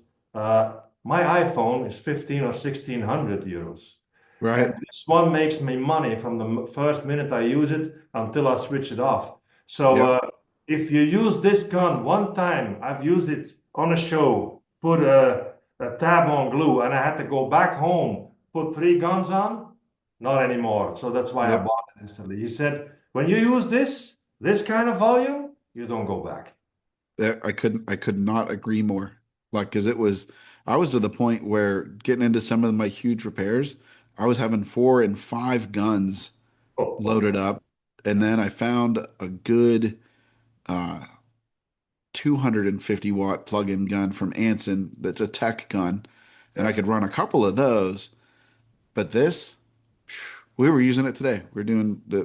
My iPhone is 15 or 1600 euros. Right. And this one makes me money from the first minute I use it until I switch it off. So Yep. if you use this gun one time, I've used it on a show. put a tab on glue and I had to go back home, put three guns on. Not anymore. So that's why I Yep. bought it instantly. He said, when you use this kind of volume, you don't go back. I could not agree more. Like, because I was to the point where getting into some of my huge repairs, I was having 4 and 5 guns loaded up. And then I found a good uh, 250-watt plug-in gun from Anson that's a tech gun. And I Yeah. could run a couple of those. But this, we were using it today.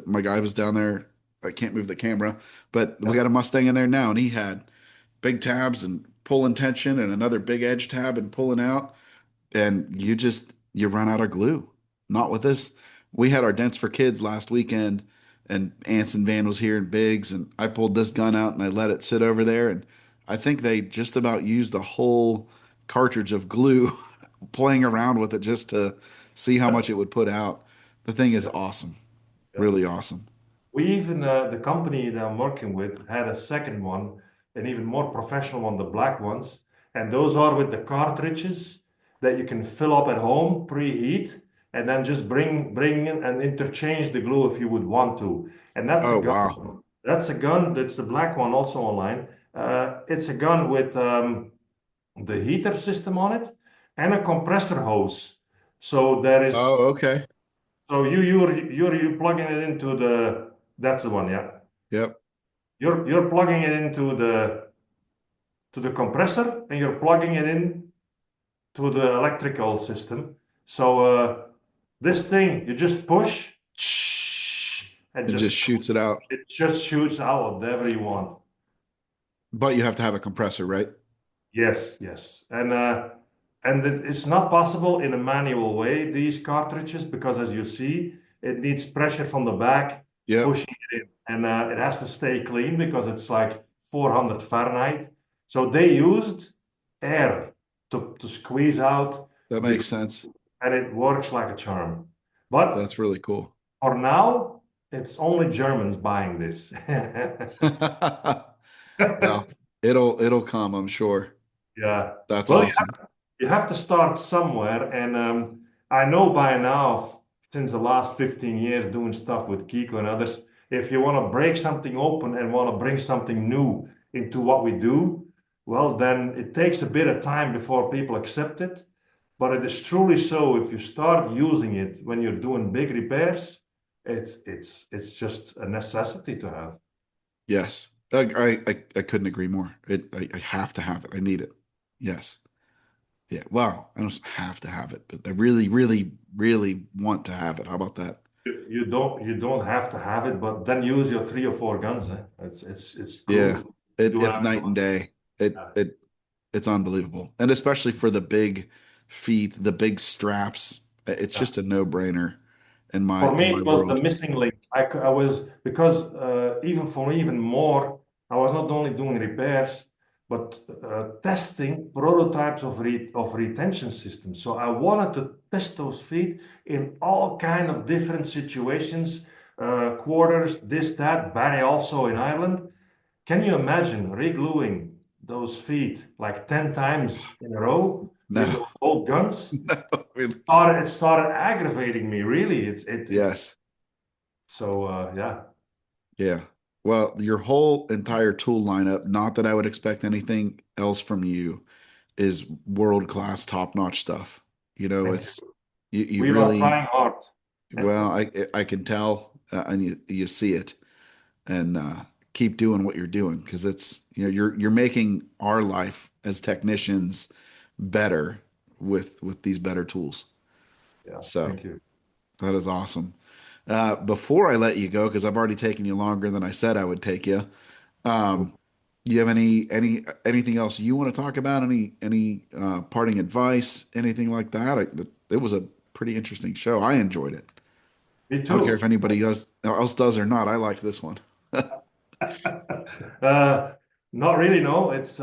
My guy was down there. I can't move the camera, but we Yeah. got a Mustang in there now, and he had big tabs and pulling tension and another big edge tab and pulling out. And you run out of glue. Not with this. We had our Dents for Kids last weekend, and Anson Van was here in Biggs, and I pulled this gun out and I let it sit over there, and I think they just about used a whole cartridge of glue playing around with it just to see how much it would put out. The thing is Yeah. awesome, Yeah. really awesome. We even, the company that I'm working with had a second one, an even more professional one, the black ones. And those are with the cartridges that you can fill up at home, preheat, and then just bring in and interchange the glue if you would want to. And that's a Oh gun. wow. That's a gun. That's the black one also online. It's a gun with the heater system on it and a compressor hose. So there is, Oh, okay. so you plugging it into the, that's the one, yeah. Yep. You're plugging it into the compressor and you're plugging it in to the electrical system. So this thing you just push and It just shoots it out. it just shoots out whatever you want. But you have to have a compressor, right? Yes, yes. And it's not possible in a manual way, these cartridges, because as you see, it needs pressure from the back Yep. pushing it in. And it has to stay clean because it's like 400 Fahrenheit. So they used air to squeeze out That the makes glue, sense. and it works like a charm. But That's really cool. for now, it's only Germans buying this. Well, it'll come, I'm sure. Yeah. That's Well, awesome. you have to start somewhere. And I know by now, since the last 15 years doing stuff with Kiko and others, if you want to break something open and want to bring something new into what we do, well, then it takes a bit of time before people accept it. But it is truly so if you start using it when you're doing big repairs, it's just a necessity to have. Yes. I couldn't agree more. I have to have it. I need it. Yes. Yeah. Well, I don't have to have it, but I really, really, really want to have it. How about that? You don't have to have it, but then use your three or four guns. Eh? It's Yeah. cool. You do It's whatever you night and want. day. Yeah. It's unbelievable. And especially for the big feet, the big straps, it's Yeah. just a no-brainer For in me, my it was the world. missing link. I was because even for me, even more, I was not only doing repairs, but testing prototypes of retention systems. So I wanted to test those feet in all kind of different situations, quarters, this, that. Barry also in Ireland. Can you imagine regluing those feet like 10 times in a row with No. those old guns? No. It started aggravating me, really. Yes. So yeah, Yeah. Well, your whole entire tool lineup, not that I would expect anything else from you, is world-class, top-notch stuff. You know, thank it's you. you've We are really trying hard. well, I can tell, and you see it, and keep doing what you're doing because it's you're making our life as technicians better with these better tools. Yeah, So thank you. that is awesome. Before I let you go, because I've already taken you longer than I said I would take you. Cool. Do you have anything else you want to talk about? Any parting advice, anything like that? It was a pretty interesting show. I enjoyed it. Me I don't care if too. anybody else does or not. I liked this one. Uh, Not really, no. It's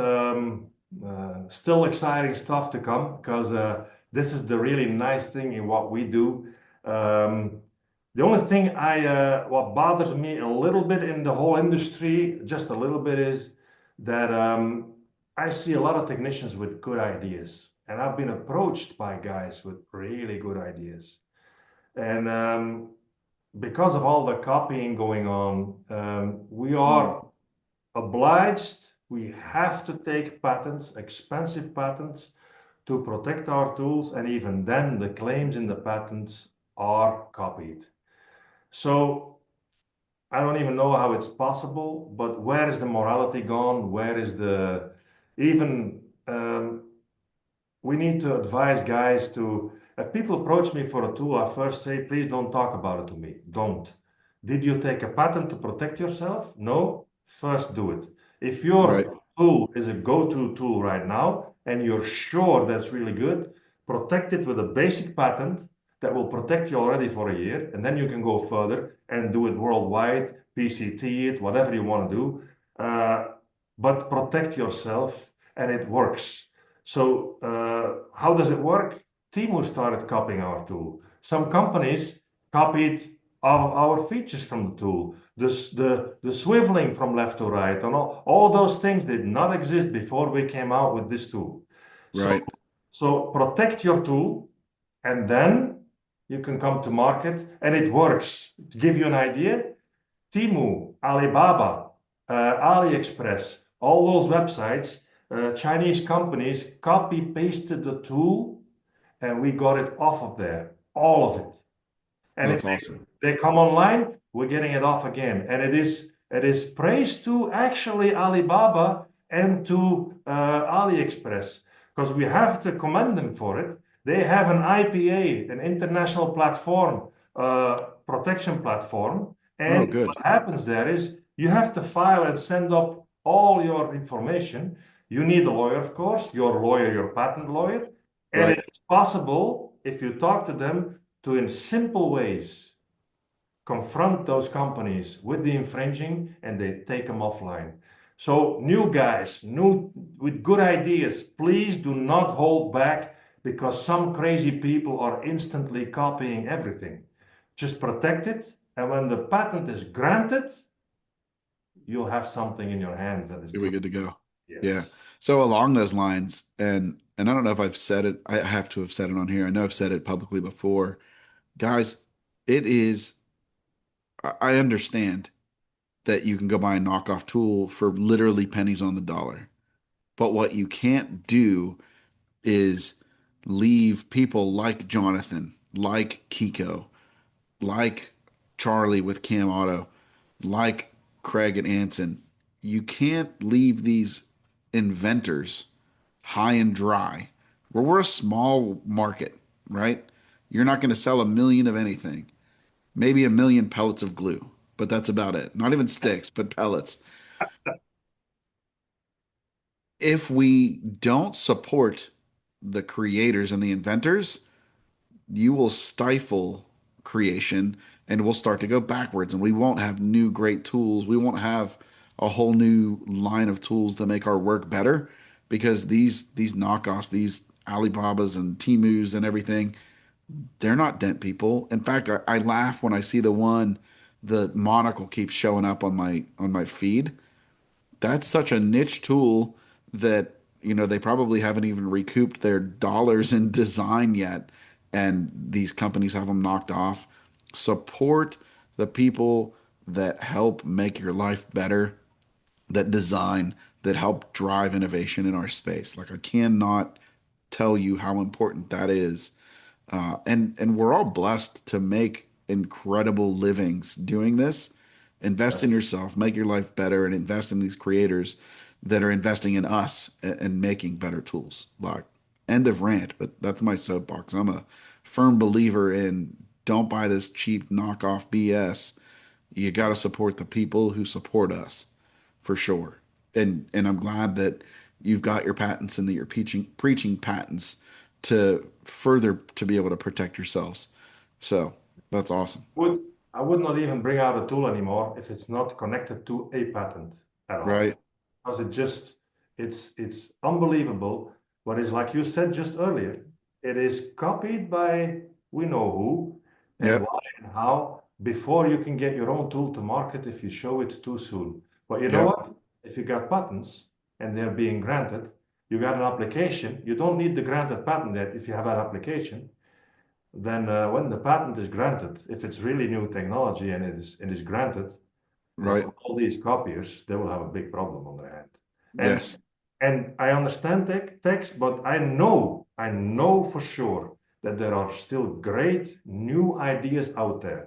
still exciting stuff to come because this is the really nice thing in what we do. Um, the only thing what bothers me a little bit in the whole industry, just a little bit, is that I see a lot of technicians with good ideas, and I've been approached by guys with really good ideas. And because of all the copying going on, we are obliged, we have to take patents, expensive patents, to protect our tools, and even then, the claims in the patents are copied. So I don't even know how it's possible, but where is the morality gone? Where is the even we need to advise guys to, if people approach me for a tool, I first say, please don't talk about it to me. Don't. Did you take a patent to protect yourself? No. First do it. If Right. your tool is a go-to tool right now and you're sure that's really good, protect it with a basic patent that will protect you already for a year, and then you can go further and do it worldwide, PCT it, whatever you want to do. But protect yourself, and it works. So how does it work? Temu started copying our tool. Some companies copied our features from the tool. The swiveling from left to right and all those things did not exist before we came out with this tool. So, Right. so protect your tool, and then you can come to market and it works. To give you an idea, Temu, Alibaba, AliExpress, all those websites, Chinese companies copy pasted the tool and we got it off of there, all of it. And if That's awesome. they come online, we're getting it off again. And it is praised to actually Alibaba and to AliExpress, because we have to commend them for it. They have an IPA, an international platform, protection platform. Oh, And good. what happens there is you have to file and send up all your information. You need a lawyer, of course, your lawyer, your patent lawyer. And Right. it's possible, if you talk to them, to in simple ways confront those companies with the infringing, and they take them offline. So new guys, new with good ideas, please do not hold back, because some crazy people are instantly copying everything. Just protect it, and when the patent is granted, you'll have something in your hands that is You'll be proof. good to go. Yeah. Yes. So along those lines, and I don't know if I've said it, I have to have said it on here. I know I've said it publicly before. Guys, it is, I understand that you can go buy a knockoff tool for literally pennies on the dollar. But what you can't do is leave people like Jonathan, like Kiko, like Charlie with Cam Auto, like Craig and Anson. You can't leave these inventors high and dry. Where we're a small market, right? You're not going to sell a million of anything, maybe a million pellets of glue, but that's about it. Not even sticks, but pellets. If we don't support the creators and the inventors, you will stifle creation and we'll start to go backwards and we won't have new great tools. We won't have a whole new line of tools to make our work better because these knockoffs, these Alibabas and Temus and everything, they're not dent people. In fact, I laugh when I see the monocle keeps showing up on my feed. That's such a niche tool that, they probably haven't even recouped their dollars in design yet. And these companies have them knocked off. Support the people that help make your life better, that design, that help drive innovation in our space. Like, I cannot tell you how important that is. And we're all blessed to make incredible livings doing this. Invest in yourself, make your life better, and invest in these creators that are investing in us and making better tools. Like, end of rant, but that's my soapbox. I'm a firm believer in don't buy this cheap knockoff BS. You got to support the people who support us for sure. And I'm glad that you've got your patents and that you're preaching patents to further to be able to protect yourselves. So that's awesome. Would I would not even bring out a tool anymore if it's not connected to a patent at all. Right. Because it's unbelievable. What is, like you said just earlier, it is copied by we know who and Yep. why and how before you can get your own tool to market if you show it too soon. But you know Yep. what? If you got patents and they're being granted. You got an application. You don't need the granted patent yet if you have an application. Then when the patent is granted, if it's really new technology and it is granted, Right. all these copiers, they will have a big problem on their hand. And Yes. and I understand text, but I know for sure that there are still great new ideas out there.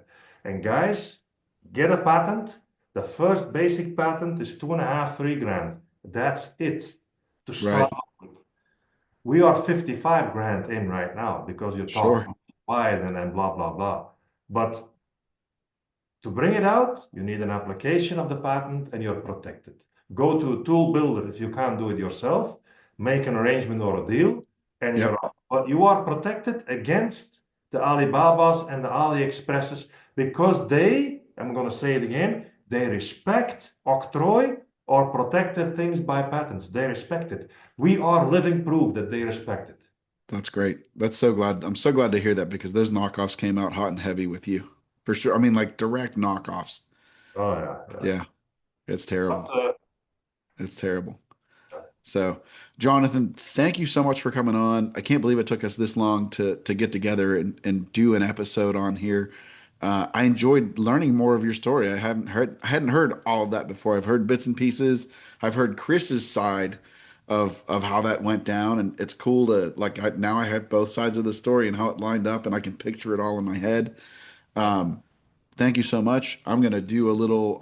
And guys, get a patent. The first basic patent is 2.5, 3 grand. That's it to Right. start. We are 55 grand in right now because you talk Sure. wide and blah blah blah. But to bring it out, you need an application of the patent and you're protected. Go to a tool builder if you can't do it yourself, make an arrangement or a deal, and you're Yep. off. But you are protected against the Alibabas and the AliExpresses because they, I'm going to say it again, they respect octroy or protected things by patents. They respect it. We are living proof that they respect it. That's great. That's so glad. I'm so glad to hear that because those knockoffs came out hot and heavy with you. For sure. I mean, like direct knockoffs. Oh, yeah, yeah. Yeah. It's But, terrible. It's terrible. So, Jonathan, thank you so much for coming on. I can't believe it took us this long to get together and do an episode on here. I enjoyed learning more of your story. I hadn't heard all of that before. I've heard bits and pieces. I've heard Chris's side of how that went down, and it's cool to now I have both sides of the story and how it lined up, and I can picture it all in my head. Um, Thank you so much. I'm gonna do a little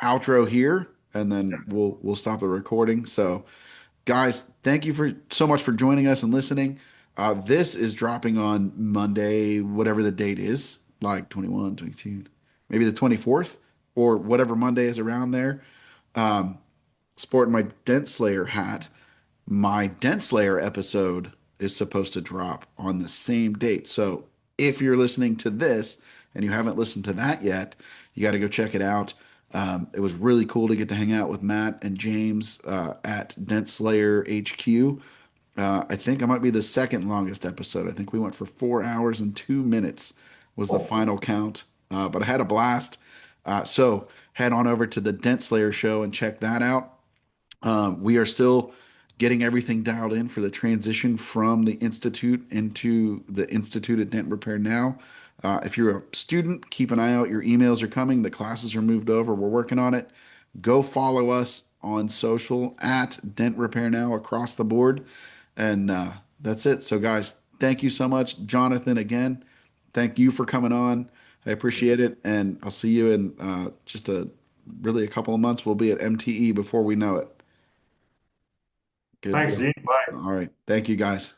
outro here, and then we'll stop the recording. So. Guys, thank you for so much for joining us and listening. This is dropping on Monday, whatever the date is, like 21, 22, maybe the 24th, or whatever Monday is around there. Um, Sporting my Dent Slayer hat. My Dent Slayer episode is supposed to drop on the same date. So if you're listening to this and you haven't listened to that yet, you got to go check it out. It was really cool to get to hang out with Matt and James at Dent Slayer HQ. I think I might be the second longest episode. I think we went for 4 hours and 2 minutes was the oh, final count. But I had a blast. So head on over to the Dent Slayer show and check that out. We are still getting everything dialed in for the transition from the Institute into the Institute at Dent Repair Now. If you're a student, keep an eye out. Your emails are coming. The classes are moved over. We're working on it. Go follow us on social at Dent Repair Now across the board. And that's it. So, guys, thank you so much. Jonathan, again, thank you for coming on. I appreciate it. And I'll see you in just really a couple of months. We'll be at MTE before we know it. Good thanks, deal. Gene. Bye. All right. Thank you, guys.